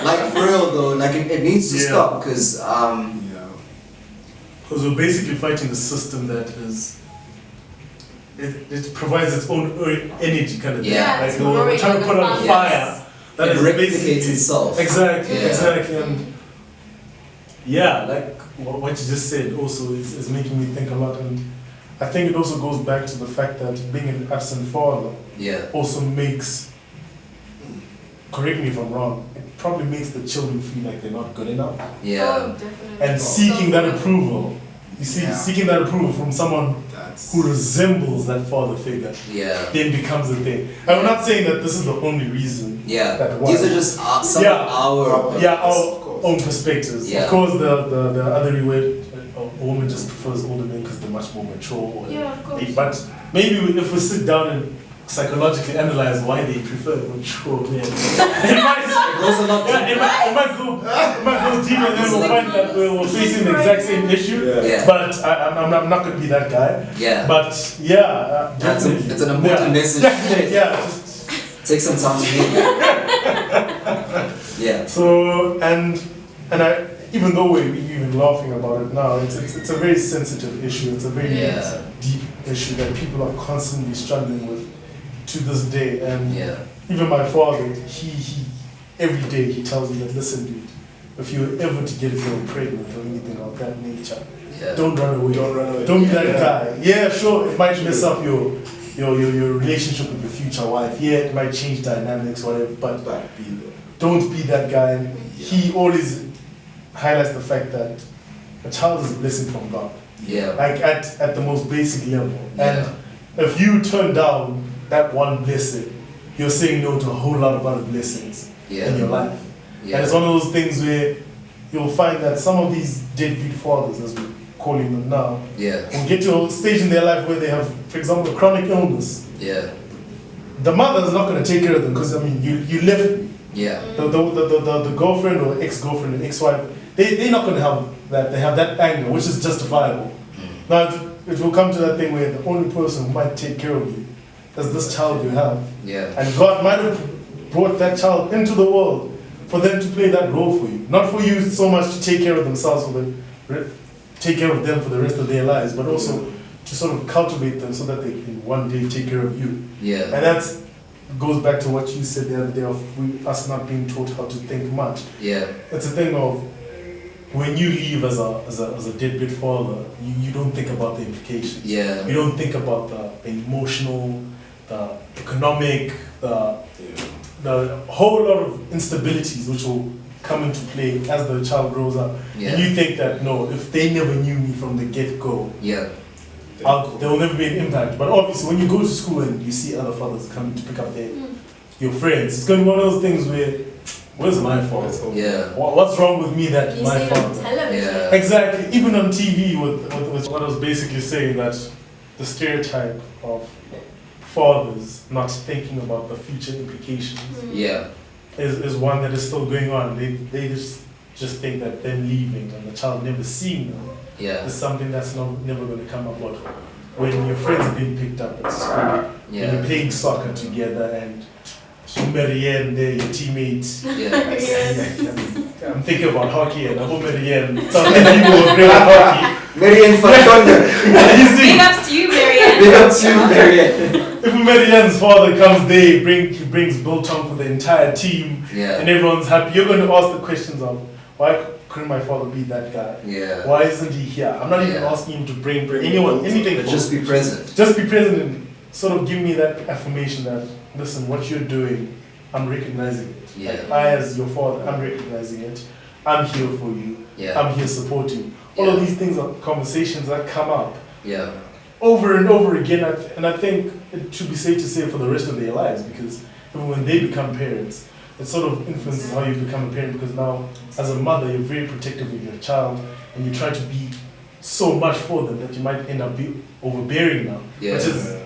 Like for real though, like it needs to stop, because
Because we're basically fighting the system that is. It provides its own energy, kind of thing.
Yeah,
Like
it's
we're trying to put out a fire that
it
is
replicates
basically
itself.
Exactly,
Yeah.
exactly, and like what you just said also is making me think a lot, and I think it also goes back to the fact that being an absent father also makes. Correct me if I'm wrong. It probably makes the children feel like they're not good enough,
Oh, definitely.
and seeking that approval. You see, seeking that approval from someone who resembles that father figure, then becomes a thing. I'm not saying that this is the only reason. That
These are just some of our
our own perspectives.
Yeah.
Of course, the other way, a woman just prefers older men because they're much more mature. Or
Of course.
But maybe if we sit down and psychologically analyze why they prefer mature men, it might go deeper, and then we'll find that we're facing the exact same issue. But I'm not going to be that guy. But definitely.
It's an important message.
Just
take some time to read.
So and I, even though we're even laughing about it now, it's a very sensitive issue. It's a very deep issue that people are constantly struggling with to this day. And even my father, he every day he tells me that, listen, dude, if you're ever to get a girl pregnant or anything of that nature, don't run away. Don't be that guy. Yeah, sure, it might mess up your relationship with your future wife. Yeah, it might change dynamics, whatever. But don't be that guy. And he always highlights the fact that a child is a blessing from God. Like at the most basic level. And if you turn down that one blessing, you're saying no to a whole lot of other blessings in your life. And it's one of those things where you'll find that some of these deadbeat fathers, as we're calling them now, will get to a stage in their life where they have, for example, chronic illness. The mother is not going to take care of them because, I mean, you left me. The girlfriend or ex-girlfriend and ex-wife, they're not going to have that. They have that anger, which is justifiable. Now, it will come to that thing where the only person who might take care of you is this child you have. And God might have brought that child into the world for them to play that role for you. Not for you so much to take care of themselves, take care of them for the rest of their lives, but also to sort of cultivate them so that they can one day take care of you. And that goes back to what you said the other day of us not being taught how to think much. It's a thing of when you leave as a deadbeat father, you don't think about the implications. You don't think about the emotional, the economic, the whole lot of instabilities which will come into play as the child grows up. And you think that, no, if they never knew me from the get-go, there will never be an impact. But obviously, when you go to school and you see other fathers coming to pick up your friends, it's going to be one of those things where, where's my fault? What's wrong with me that my fault? Exactly. Even on TV, with what I was basically saying, that the stereotype of fathers not thinking about the future implications is one that is still going on. They just just think that them leaving and the child never seeing them
Yeah.
is something that's never going to come about. When your friends are being picked up at school, when you're
Yeah.
playing soccer together and Marianne there, your teammates.
Yeah.
I'm thinking about hockey and I'm Marianne. Some people will bring up hockey.
Marianne Fatonda.
You see,
Big ups to you, Marianne.
Big up to Marianne.
if Marianne's father comes there, he brings biltong for the entire team
Yeah.
and everyone's happy, you're going to ask the questions of, why couldn't my father be that guy?
Yeah.
Why isn't he here? I'm not even
Yeah.
asking him to bring anyone, anything
But
for
just be present.
Just be present and sort of give me that affirmation that, listen, what you're doing, I'm recognizing it.
Yeah.
Like I, as your father, I'm recognizing it. I'm here for you.
Yeah.
I'm here supporting. All
Yeah.
of these things are conversations that come up
Yeah.
over and over again. And I think it should be safe to say for the rest of their lives, because even when they become parents, it sort of influences how you become a parent, because now, as a mother, you're very protective of your child and you try to be so much for them that you might end up be overbearing now,
Yeah.
which is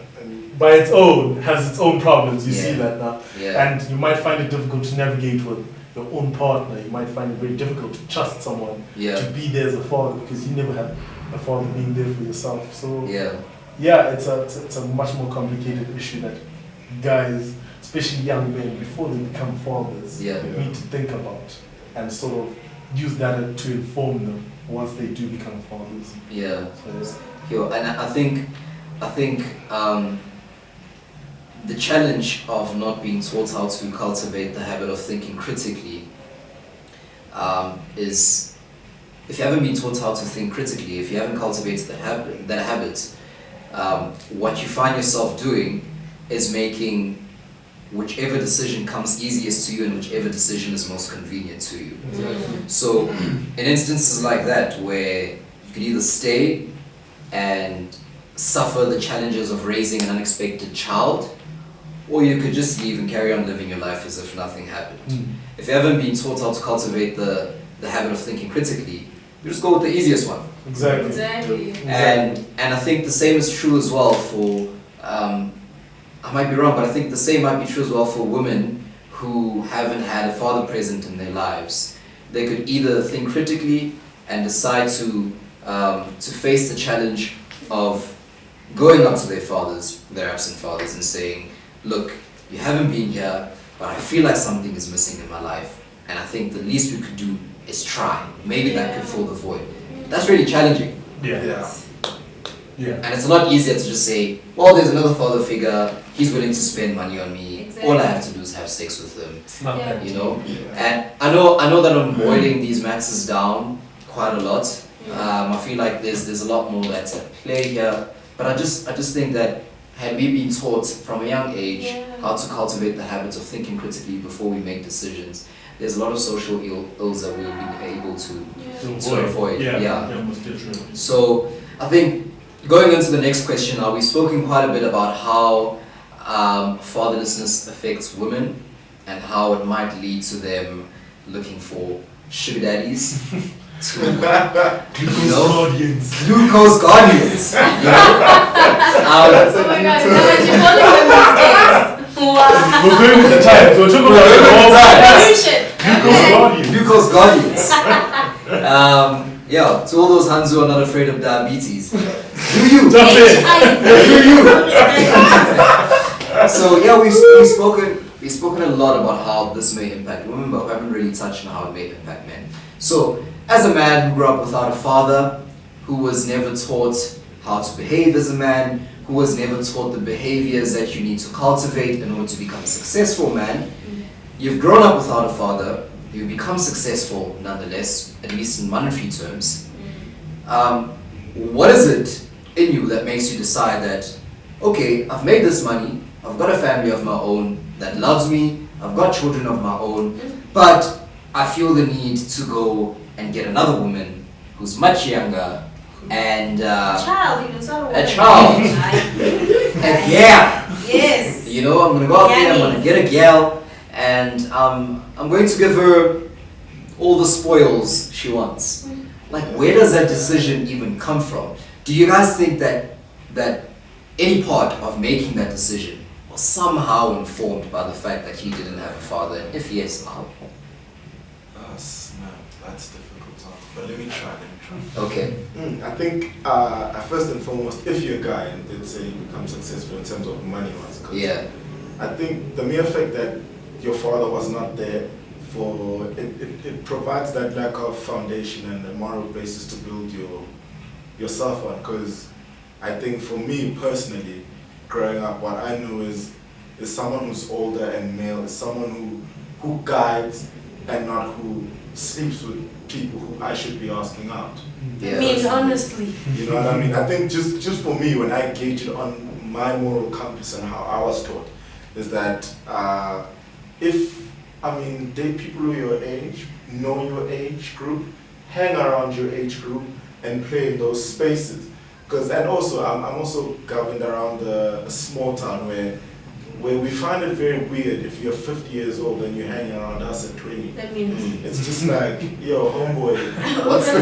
by its own has its own problems. You see
Yeah.
that now,
Yeah.
and you might find it difficult to navigate with your own partner. You might find it very difficult to trust someone
Yeah.
to be there as a father, because you never had a father being there for yourself. So
Yeah.
it's a much more complicated issue that guys, especially young men, before they become fathers,
Yeah.
need to think about and sort of use that to inform them once they do become fathers.
Yeah.
So,
Yo, and I think the challenge of not being taught how to cultivate the habit of thinking critically is, if you haven't been taught how to think critically, if you haven't cultivated that habit, what you find yourself doing is making whichever decision comes easiest to you and whichever decision is most convenient to you. So in instances like that, where you could either stay and suffer the challenges of raising an unexpected child, or you could just leave and carry on living your life as if nothing happened. If you haven't been taught how to cultivate the habit of thinking critically, you just go with the easiest one.
Exactly.
And I think the same is true as well for, I might be wrong, but I think the same might be true as well for women who haven't had a father present in their lives. They could either think critically and decide to face the challenge of going up to their absent fathers, and saying, look, you haven't been here, but I feel like something is missing in my life, and I think the least we could do is try. Maybe that could fill the void. That's really challenging.
Yeah.
And it's a lot easier to just say, well, there's another father figure, he's willing to spend money on me, all I have to do is have sex with him,
It's not that.
you know? And I know that I'm boiling these maxes down quite a lot. I feel like there's a lot more that's at play here, but I just think that had we been taught from a young age how to cultivate the habits of thinking critically before we make decisions, there's a lot of social ills that we'll be able to avoid.
Yeah, most definitely.
So I think going into the next question, we've spoken quite a bit about how fatherlessness affects women and how it might lead to them looking for sugar daddies. Glucose guardians. You know?
Oh my god, is that what you're calling them these days? Wow.
We're going with the times. We're talking about
Evolution.
Glucose guardians.
Yeah, to all those hands who are not afraid of diabetes, do you?
Jump in.
Do you? So yeah, we've spoken a lot about how this may impact women, but we haven't really touched on how it may impact men. So, as a man who grew up without a father, who was never taught how to behave as a man, who was never taught the behaviors that you need to cultivate in order to become a successful man, you've grown up without a father, you become successful nonetheless, at least in monetary terms. What is it in you that makes you decide that, okay, I've made this money, I've got a family of my own that loves me, I've got children of my own, but I feel the need to go and get another woman who's much younger and
Child, you know, so
a child. And yeah,
yes.
you know, I'm gonna go out there, I'm gonna get a gal, and I'm going to give her all the spoils she wants. Like, where does that decision even come from? Do you guys think that any part of making that decision was somehow informed by the fact that he didn't have a father? And if yes, how?
That's difficult to answer. But let me try.
Okay.
I think first and foremost, if you're a guy and let's say you become successful in terms of money-wise,
Yeah.
I think the mere fact that your father was not there for it provides that lack of foundation and a moral basis to build yourself on. Because I think for me personally, growing up, what I know is someone who's older and male, is someone who guides and not who sleeps with people who I should be asking out.
Yeah.
I mean, honestly.
You know what I mean? I think just for me, when I gauge it on my moral compass and how I was taught, is that date people who are your age, know your age group, hang around your age group, and play in those spaces. And also, I'm also governed around a small town where we find it very weird if you're 50 years old and you're hanging around us at 20.
I mean,
It's just like, yo, homeboy.
What's the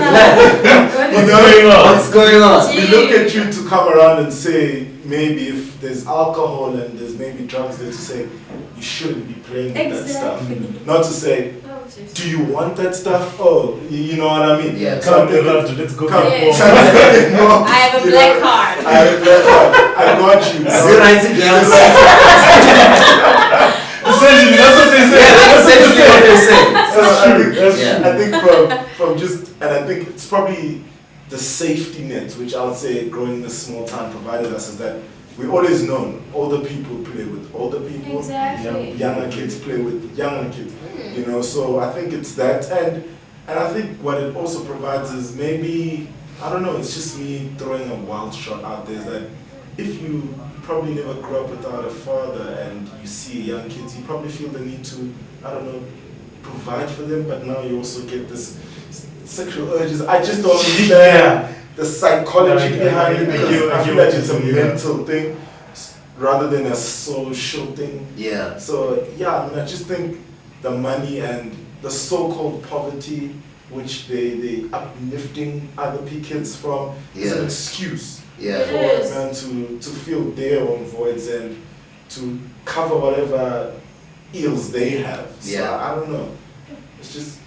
What's
going on?
We look at you to come around and say, maybe if there's alcohol and there's maybe drugs there, to say, you shouldn't be playing with that stuff. Not to say, do you want that stuff? Oh, you know what I mean?
Yeah.
Come on, let's go.
Yeah.
No.
I have a black card.
I have a black card. I got you.
Essentially,
Essentially, that's what they say.
yeah, that's essentially what they're saying.
I think from just, and I think it's probably the safety net, which I would say growing in a small town provided us, is that we always known older people play with older people,
Exactly.
younger kids play with younger kids. You know, so I think it's that, and I think what it also provides is maybe, I don't know, it's just me throwing a wild shot out there, is that if you probably never grew up without a father and you see young kids, you probably feel the need to, I don't know, provide for them, but now you also get this sexual urges. I just don't understand the psychology behind it, because I feel like it's a mental thing rather than a social thing.
Yeah.
So yeah, I just think the money and the so-called poverty, which they uplifting other kids from, is an excuse
Yeah.
for a man to fill their own voids and to cover whatever ills they have. So
Yeah.
I don't know. It's just,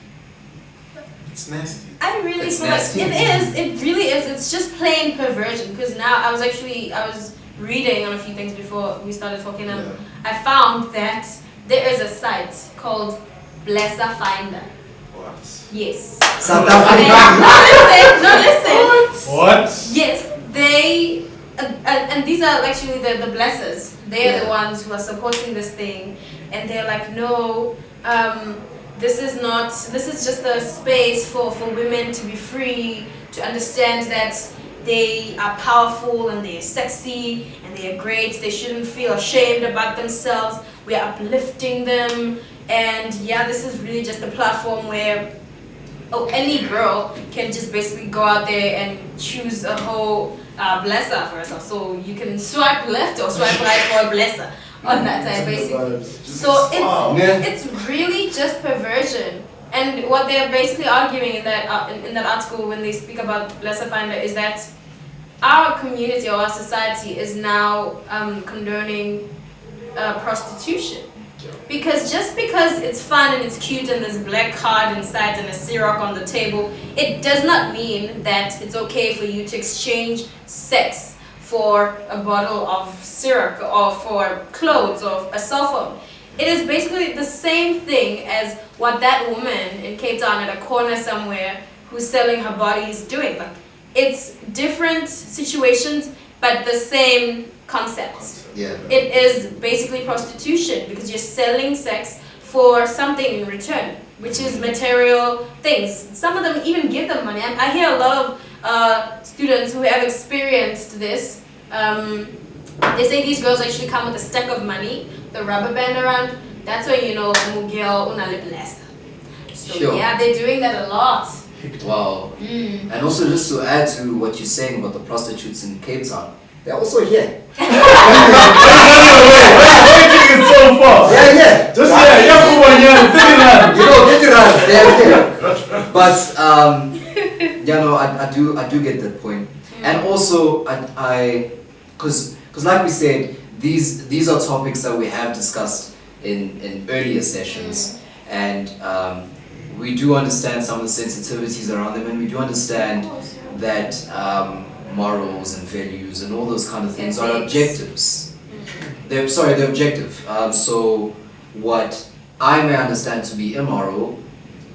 it's nasty.
I really
It's
feel like
nasty.
it really is. It's just plain perversion. Because now I was reading on a few things before we started talking, and I found that there is a site called Blesser Finder.
What?
Yes.
South
And-
Africa.
no, listen.
What?
Yes, they and these are actually the blessers. They are the
Yeah.
ones who are supporting this thing, and they're like, no, this is just a space for women to be free, to understand that they are powerful and they're sexy and they are great. They shouldn't feel ashamed about themselves. We are uplifting them, and yeah, this is really just a platform where any girl can just basically go out there and choose a whole blesser for herself. So you can swipe left or swipe right for a blesser on that side, basically. So it's really just perversion. And what they're basically arguing in that article when they speak about Blesser Finder is that our community or our society is now condoning prostitution. Because just because it's fun and it's cute and there's a black card inside and a syrup on the table, it does not mean that it's okay for you to exchange sex for a bottle of syrup or for clothes or a cell phone. It is basically the same thing as what that woman in Cape Town at a corner somewhere who's selling her body is doing. Like, it's different situations, but the same concept.
Yeah.
It is basically prostitution because you're selling sex for something in return, which is material things. Some of them even give them money. I hear a lot of students who have experienced this. They say these girls actually come with a stack of money, the rubber band around. That's when you know Mugel unale blessed. So
Sure.
yeah, they're doing that a lot.
Wow. And also just to add to what you're saying about the prostitutes in Cape Town, they're also here.
Why are you taking it so far?
Yeah.
Just
They're here. But I do get that point. And also because like we said, these are topics that we have discussed in earlier sessions, and we do understand some of the sensitivities around them, and we do understand that morals and values and all those kind of things are objectives. They're objective. So what I may understand to be immoral,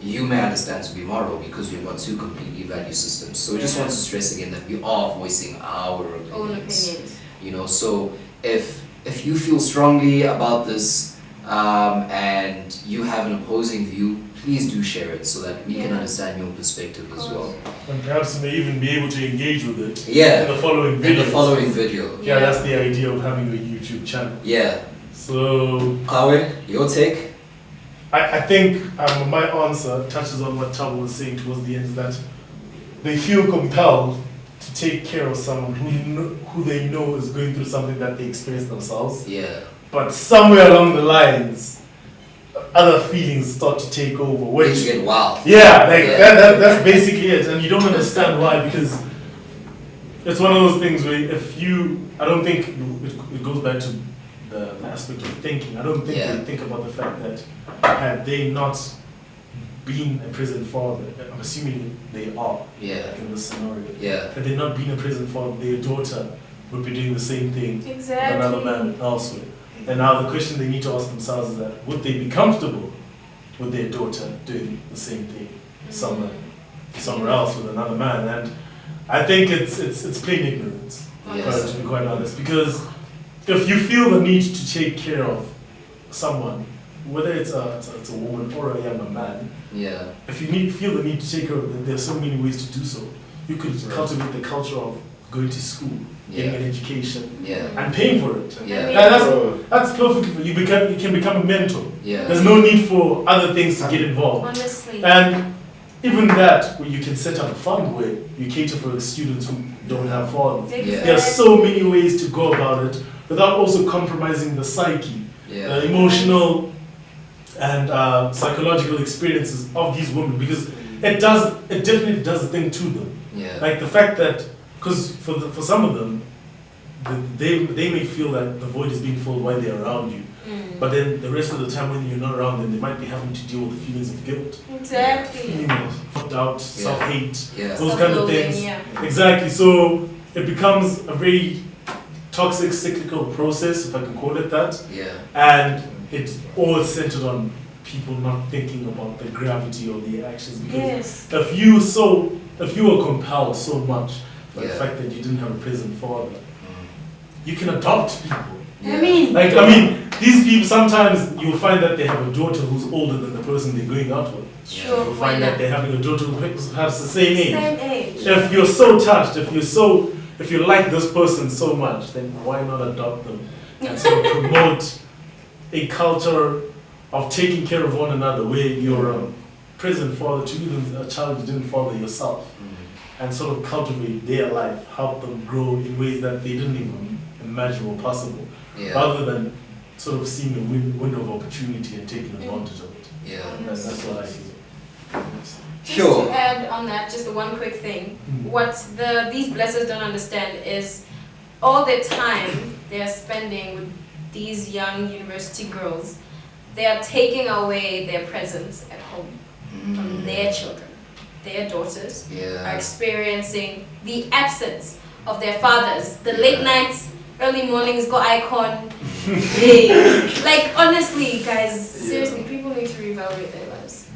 you may understand to be moral, because we've got two completely value systems. So we just want to stress again that we are voicing our
Own opinions.
You know, so if you feel strongly about this and you have an opposing view, please do share it so that we can understand your perspective as well.
And perhaps you may even be able to engage with it
Yeah.
in the following video.
In the following video.
Yeah, that's the idea of having a YouTube channel.
Yeah.
So,
Kawe, your take?
I think my answer touches on what Chabo was saying towards the end, is that they feel compelled to take care of someone who they know is going through something that they experience themselves.
Yeah.
But somewhere along the lines, other feelings start to take over.
Which
Which,
get wild.
yeah, like that's basically it. And you don't understand why, because it's one of those things where I don't think it goes back to the aspect of thinking. I don't think they think about the fact that had they not been a prison father, I'm assuming they are, like in this scenario, had they not been a prison father, their daughter would be doing the same thing with another man elsewhere. And now the question they need to ask themselves is that, would they be comfortable with their daughter doing the same thing somewhere else with another man? And I think it's plain ignorance, to be quite honest, because if you feel the need to take care of someone, whether it's a woman or a younger man, if you feel the need to take care of them, there are so many ways to do so. You could cultivate the culture of going to school, getting an education, and paying for it. That's perfect for you. You can become a mentor. There's no need for other things to get involved.
Honestly.
And even that, where you can set up a fund where you cater for students who don't have fathers. There are so many ways to go about it without also compromising the psyche, the emotional and psychological experiences of these women, because it definitely does a thing to them. Like the fact that, because for some of them, they may feel that the void is being filled while they're around you, but then the rest of the time when you're not around them, they might be having to deal with the feelings of guilt, feeling of doubt, self-hate, those kind of things. Exactly. So it becomes a very toxic cyclical process, if I can call it that. And it's all centered on people not thinking about the gravity of their actions, because if you were compelled so much by the fact that you didn't have a present father, you can adopt people.
I mean,
these people, sometimes you'll find that they have a daughter who's older than the person they're going out with. You'll find that they're having a daughter who's perhaps the same age. If you're so touched, if you like this person so much, then why not adopt them and sort of promote a culture of taking care of one another, where you're a present father to even a child you didn't father yourself, and sort of cultivate their life, help them grow in ways that they didn't even imagine were possible, rather than sort of seeing a window of opportunity and taking advantage of it. That's what I feel.
Just to add on that, just one quick thing. What these blessers don't understand is all the time they're spending with these young university girls, they are taking away their presence at home from their children. Their daughters are experiencing the absence of their fathers. The late nights, early mornings, go icon. Like, honestly, guys, seriously, people need to reevaluate their lives.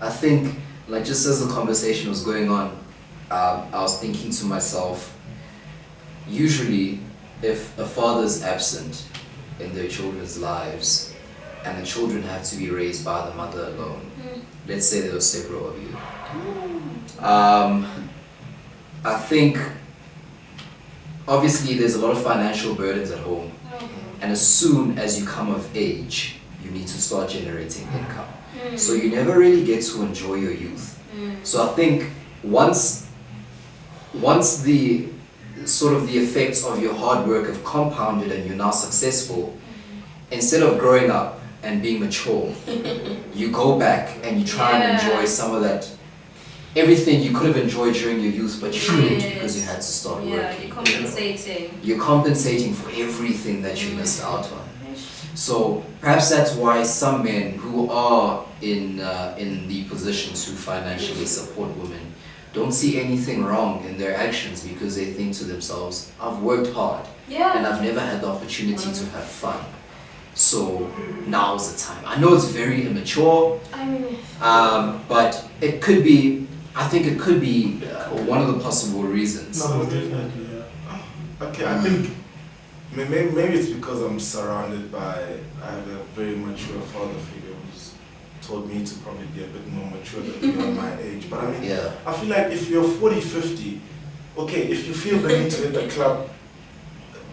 I think, like, just as the conversation was going on, I was thinking to myself, usually if a father's absent in their children's lives and the children have to be raised by the mother alone, let's say there were several of you, I think obviously there's a lot of financial burdens at home, and as soon as you come of age, you need to start generating income. So you never really get to enjoy your youth. So I think once the sort of the effects of your hard work have compounded and you're now successful, instead of growing up and being mature, you go back and you try and enjoy some of that, everything you could have enjoyed during your youth, but you couldn't because you had to start working. You're compensating for everything that you missed out on. So perhaps that's why some men who are in the position to financially support women don't see anything wrong in their actions because they think to themselves, I've worked hard and I've never had the opportunity to have fun. So now's the time. I know it's very immature, but it could be, I think it could be one of the possible reasons.
No, definitely, yeah.
Okay, I think maybe it's because I'm surrounded by, I have a very mature father figure who's taught me to probably be a bit more mature than people at my age. But I mean, I feel like if you're 40, 50, okay, if you feel the need to hit the club,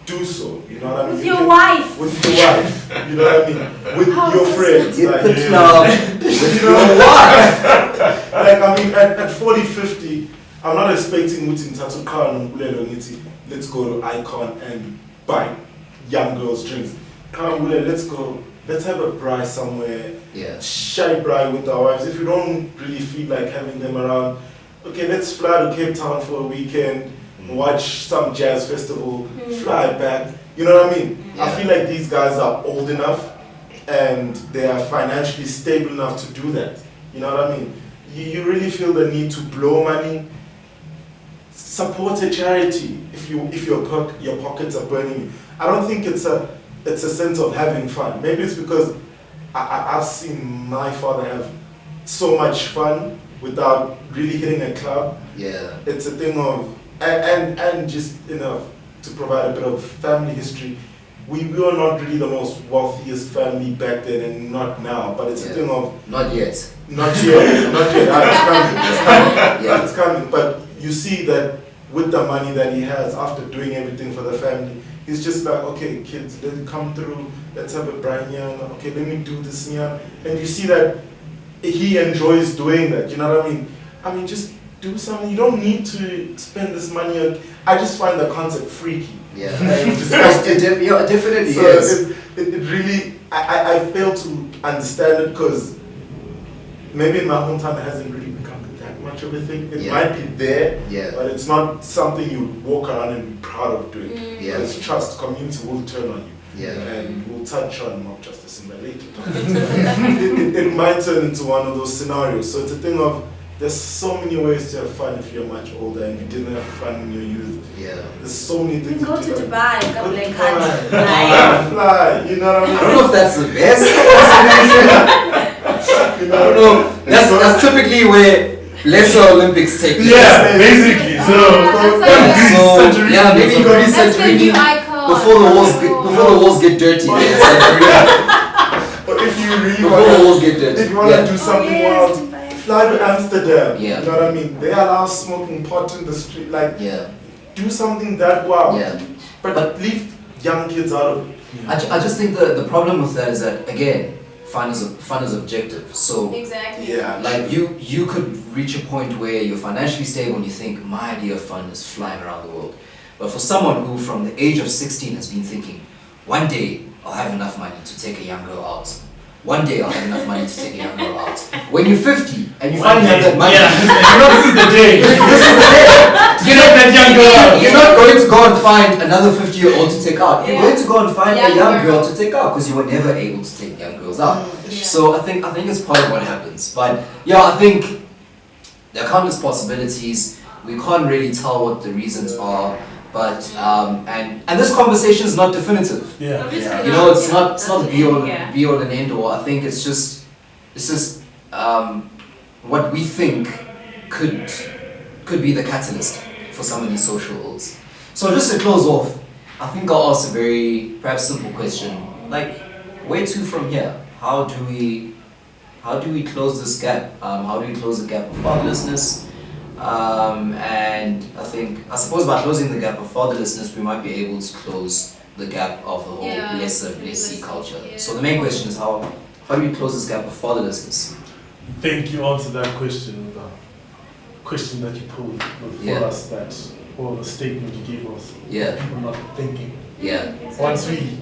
do so, you know what I mean?
With your wife.
With your wife, you know what I mean? With your friends.
Hit
like,
the club with your wife.
Like, I mean, at 40, 50, I'm not expecting Mutin Tatu Khan and let's go to Icon and buy young girls drinks. Let's go, let's have a braai somewhere. Shy braai with our wives. If you don't really feel like having them around, okay, let's fly to Cape Town for a weekend, watch some jazz festival, fly back. You know what I mean? I feel like these guys are old enough and they are financially stable enough to do that. You know what I mean? You really feel the need to blow money. Support a charity if your pockets are burning you. I don't think it's a sense of having fun. Maybe it's because I've seen my father have so much fun without really hitting a club. It's a thing of and just to provide a bit of family history. We were not really the most wealthiest family back then and not now, but it's a thing of
not yet.
Not yet. It's coming. It's coming. But you see that with the money that he has after doing everything for the family, he's just like, okay, kids, let's come through, let's have a brand young, okay, let me do this young. And you see that he enjoys doing that, you know what I mean? I mean, just do something. You don't need to spend this money on, I just find the concept freaky.
It definitely
so
is.
It really, I fail to understand it because maybe in my hometown it hasn't really become that much of a thing. It might be there, but it's not something you walk around and be proud of doing. Because trust, community will turn on you. And we'll touch on mob justice in the later time. it might turn into one of those scenarios. So it's a thing of, there's so many ways to have fun if you're much older and you didn't have fun in your youth. There's so many things.
You can go to Dubai, go to
fly, you know what I mean?
I don't know if that's the best. I don't know. That's typically where lesser Olympics take place.
Basically.
Maybe Greece Santorini before the walls get dirty.
But if you really
if
you want to do something wild, fly to Amsterdam.
You
know what I mean? They allow smoking pot in the street. Like, do something that wild. But leave young kids out of it.
I just think the problem with that is that, again, fun is objective. So like you could reach a point where you're financially stable and you think, my idea of fun is flying around the world. But for someone who from the age of 16 has been thinking, one day I'll have enough money to take a young girl out. One day I'll have enough money to take a young girl out. When you're 50 and you finally have that money,
this is the day.
You're not that young girl. You're not going to go and find another 50-year-old to take out. You're going to go and find a young girl to take out because you were never able to take young girls out. So I think it's part of what happens. But I think there are countless possibilities. We can't really tell what the reasons are. But and this conversation is not definitive. You know, it's not be all and end all. I think it's just what we think could be the catalyst for some of these social ills. So just to close off, I think I'll ask a very perhaps simple question. Like, where to from here? How do we close this gap? How do we close the gap of fatherlessness? And I suppose by closing the gap of fatherlessness, we might be able to close the gap of the whole blessee culture. So the main question is how do we close this gap of fatherlessness?
I think you answered that question with the question that you pulled for us, or the statement you gave us. People not thinking. Once we,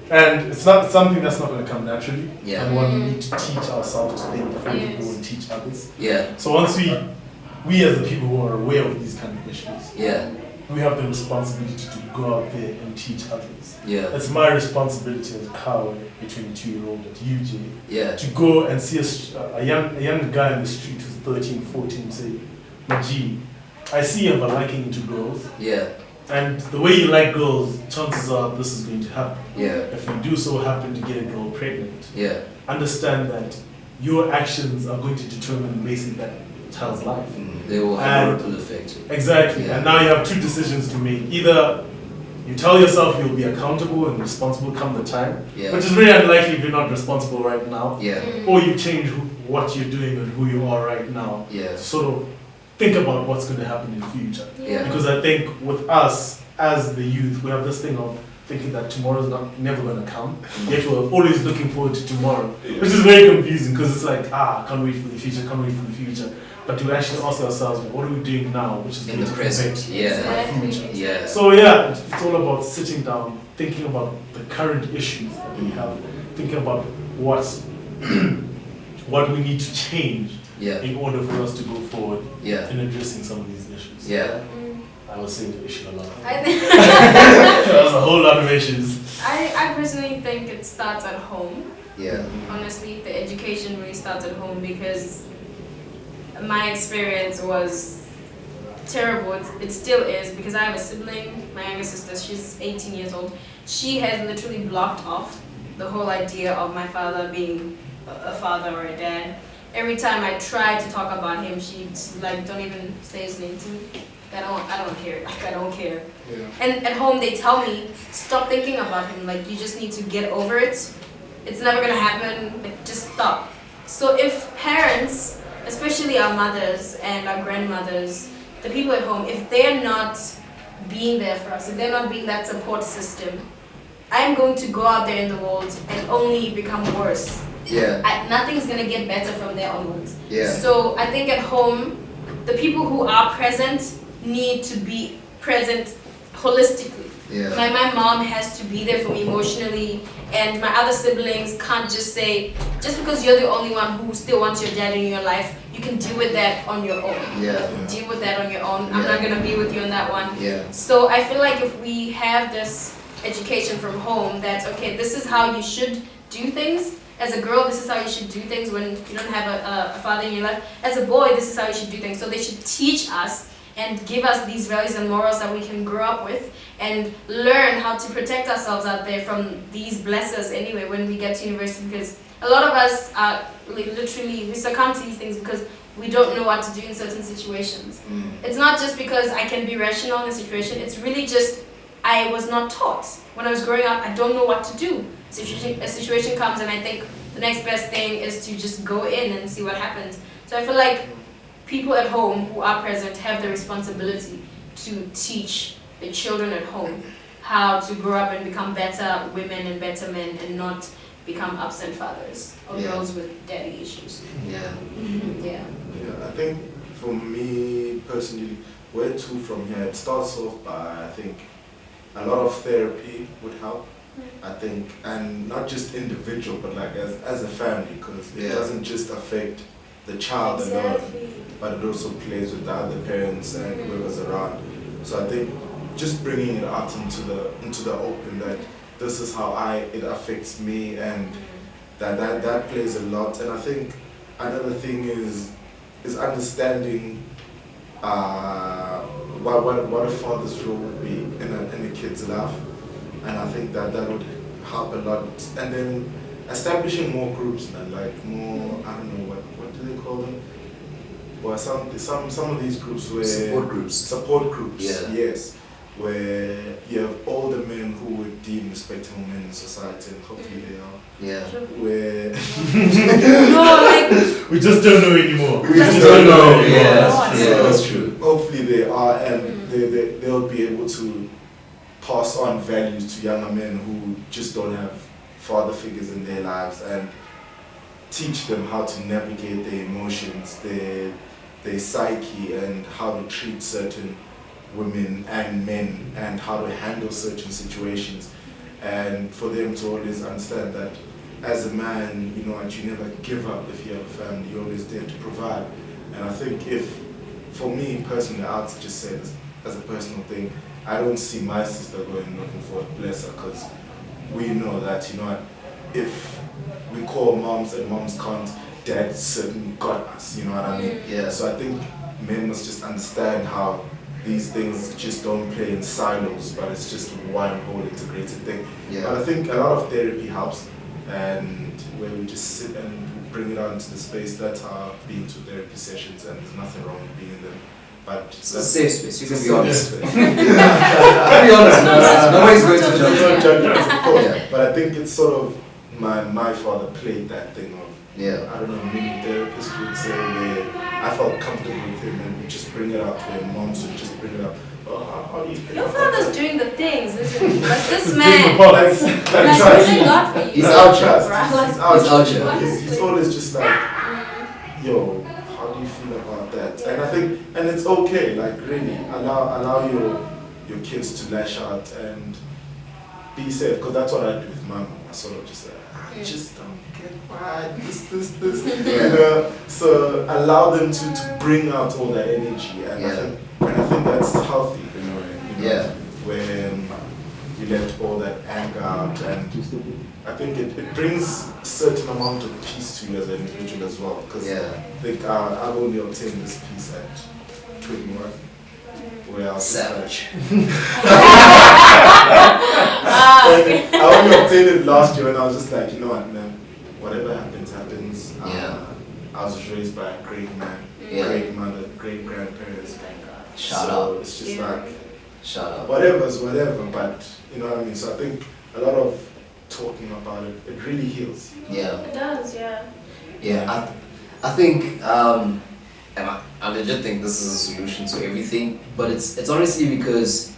and it's not something that's not going to come naturally. And one we need to teach ourselves to think before we go and teach others. So once we as the people who are aware of these kind of issues, we have the responsibility to go out there and teach others.
Yeah.
It's my responsibility as a cow between 2-year-old at UJ
Yeah.
to go and see a young guy in the street who's 13, 14 say, Maji, I see you have a liking into girls,
Yeah.
and the way you like girls, chances are this is going to happen.
Yeah.
If you do so happen to get a girl pregnant,
Yeah.
understand that your actions are going to determine basically that child's life.
They will have a
And-
ripple effect.
Exactly.
Yeah.
And now you have two decisions to make. Either you tell yourself you'll be accountable and responsible come the time,
Yeah.
which is very unlikely if you're not responsible right now,
Yeah.
or you change what you're doing and who you are right now
Yeah.
to sort of think about what's going to happen in the future.
Yeah.
Because I think with us as the youth, we have this thing of thinking that tomorrow's never going to come, yet we're always looking forward to tomorrow, which is very confusing because it's like, can't wait for the future, can't wait for the future. But to actually ask ourselves, what are we doing now, which is
In
going
the
to
present.
affect
Yeah.
my future.
Yeah.
So yeah, it's all about sitting down, thinking about the current issues that we have, thinking about what we need to change
Yeah.
in order for us to go forward
Yeah.
in addressing some of these issues.
Yeah.
I was saying the issue a lot.
I think
There's a whole lot of issues.
I personally think it starts at home.
Yeah.
Honestly, the education really starts at home because my experience was terrible. It still is because I have a sibling, my younger sister, she's 18 years old. She has literally blocked off the whole idea of my father being a father or a dad. Every time I try to talk about him, she's like, don't even say his name to me. I don't care. Like, I don't care.
Yeah.
And at home they tell me, stop thinking about him. Like, you just need to get over it. It's never gonna happen. Like, just stop. So if parents, especially our mothers and our grandmothers, the people at home, if they're not being there for us, if they're not being that support system, I'm going to go out there in the world and only become worse.
Yeah.
Nothing's gonna get better from there onwards.
Yeah.
So I think at home, the people who are present need to be present holistically.
Yeah.
My mom has to be there for me emotionally, and my other siblings can't just say, just because you're the only one who still wants your dad in your life, you can deal with that on your own.
Yeah.
Deal with that on your own. I'm
Yeah.
not gonna be with you on that one.
Yeah.
So I feel like if we have this education from home that, okay, this is how you should do things. As a girl, this is how you should do things when you don't have a father in your life. As a boy, this is how you should do things. So they should teach us and give us these values and morals that we can grow up with and learn how to protect ourselves out there from these blessers anyway when we get to university, because a lot of us are literally, we succumb to these things because we don't know what to do in certain situations. It's not just because I can be rational in a situation, it's really just I was not taught. When I was growing up, I don't know what to do. A situation comes and I think the next best thing is to just go in and see what happens. So I feel like people at home who are present have the responsibility to teach the children at home how to grow up and become better women and better men and not become absent fathers or
Yeah.
girls with daddy issues.
Yeah.
Yeah.
Yeah, I think for me personally, where to from here, it starts off by, I think, a lot of therapy would help. I think, and not just individual, but like as a family, because it
Yeah.
doesn't just affect the child alone, but it also plays with the other parents and whoever's around. So I think just bringing it out into the open, that this is how it affects me, and that plays a lot. And I think another thing is understanding what a father's role would be in a kid's life, and I think that would help a lot. And then establishing more groups, man, like more, I don't know, what do they call them? Well, some of these groups where support groups,
Yeah.
yes, where you have older men who would deem respectable men in society, and hopefully they are.
Yeah.
Where
No, like,
We just don't know anymore.
We just don't know anymore.
Yeah,
that's
yeah,
true.
that's true.
hopefully they are, and they'll be able to pass on values to younger men who just don't have father figures in their lives, and teach them how to navigate their emotions, their psyche, and how to treat certain women and men, and how to handle certain situations, and for them to always understand that as a man, you know, and you never give up if you have a family, you're always there to provide. And I think for me personally, I'd just say this, as a personal thing, I don't see my sister going looking for a blesser because we know that, you know what, if we call moms and moms can't, dad certainly got us, you know what I mean?
Yeah.
So I think men must just understand how these things just don't play in silos, but it's just one whole integrated thing.
Yeah.
But I think a lot of therapy helps, and where we just sit and bring it out into the space that are being to therapy sessions, and there's nothing wrong with being in them. But
It's a safe space. You can
it's
be
a
honest.
safe space.
Be honest. Nobody's going to judge
Don't
you.
judge us, of course.
Yeah.
But I think it's sort of my father played that thing of,
Yeah.
I don't know, many therapists would say where I felt comfortable with him and would just bring it up to him. Moms would just bring it up. Oh, how do you feel
Your
about
father's
that?
doing the things, isn't he? But this
Doing the
man,
part.
Like,
like,
trust.
thank God for you.
He's out here.
Trust.
Right.
He's out
He's out
here.
here.
He's always just like, yo, how do you feel about that? And I think, and it's okay, like really, allow your kids to lash out and be safe, because that's what I do with my mom. I sort of just I just don't get why this. You know? So allow them to bring out all that energy, and
Yeah.
I think that's healthy in a way. You know?
Yeah.
When you let all that anger out, and I think it brings a certain amount of peace to you as an individual as well, because
Yeah.
I think I've only obtained this peace at 21, where I was just
Savage.
like, I only obtained it last year, and I was just like, you know what, man, whatever happens, happens.
Yeah.
I was raised by a great man,
Yeah.
great mother, great grandparents.
Shout
so
out.
It's just
Yeah.
like,
Shout out.
whatever's whatever, but you know what I mean? So I think a lot of talking about it, it really heals.
Yeah.
It does, yeah.
Yeah. I think, and I legit think this is a solution to everything, but it's honestly because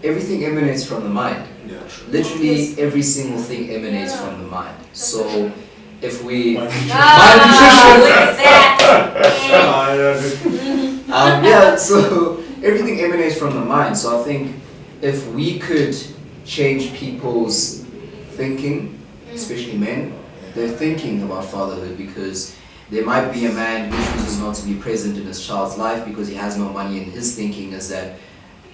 everything emanates from the mind.
Yeah, true.
Literally every single thing emanates from the mind. So if we
My
Ah, look at that.
yeah, so everything emanates from the mind. So I think if we could change people's thinking, especially men, their thinking about fatherhood, because there might be a man who chooses not to be present in his child's life because he has no money, and his thinking is that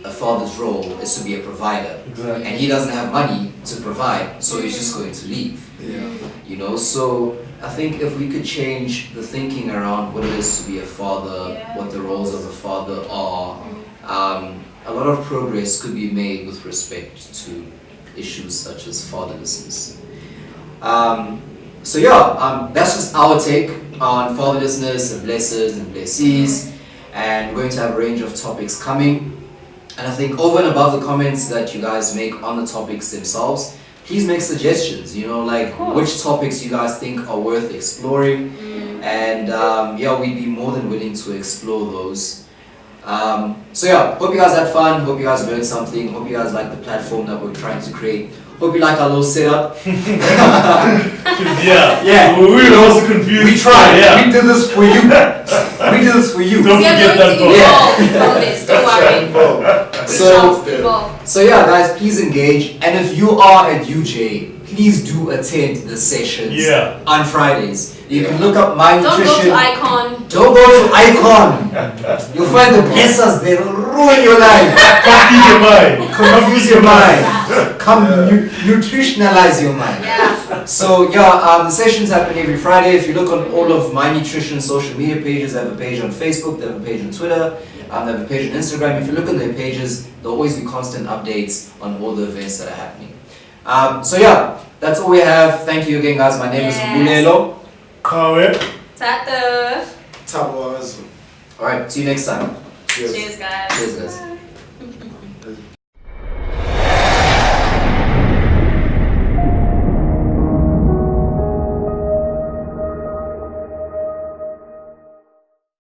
a father's role is to be a provider,
Exactly.
and he doesn't have money to provide, so he's just going to leave.
Yeah.
You know, so I think if we could change the thinking around what it is to be a father,
Yeah.
what the roles of a father are, a lot of progress could be made with respect to issues such as fatherlessness. So yeah, that's just our take on fatherlessness and blessers and blessees, and we're going to have a range of topics coming. And I think over and above the comments that you guys make on the topics themselves, please make suggestions, you know, like which topics you guys think are worth exploring. And yeah, we'd be more than willing to explore those. So yeah, hope you guys had fun, hope you guys learned something, hope you guys like the platform that we're trying to create. Hope you like our little setup.
Yeah.
Yeah.
We were also confused.
We tried,
Yeah.
we did this for you. We did this for you.
Don't
We are
forget that
going to
part.
evolve from this, don't worry. We
So-
shall evolve.
So yeah, guys, please engage. And if you are at UJ, please do attend the sessions
Yeah.
on Fridays. You can look up My
Don't go
Newtrition.
to Icon.
Don't go to Icon. You'll find the blessers there. They'll ruin your life.
Confuse your mind.
Confuse your mind. Come nutritionalize your mind.
Yeah.
So yeah, the sessions happen every Friday. If you look on all of My Newtrition social media pages, they have a page on Facebook, they have a page on Twitter, they have a page on Instagram. If you look on their pages, there'll always be constant updates on all the events that are happening. So yeah, that's all we have. Thank you again, guys. My name is
Yes.
Mbulelo.
Kawe.
Tata.
Tabo Azu.
All right, see you next time.
Cheers.
Cheers, guys.
Cheers, guys.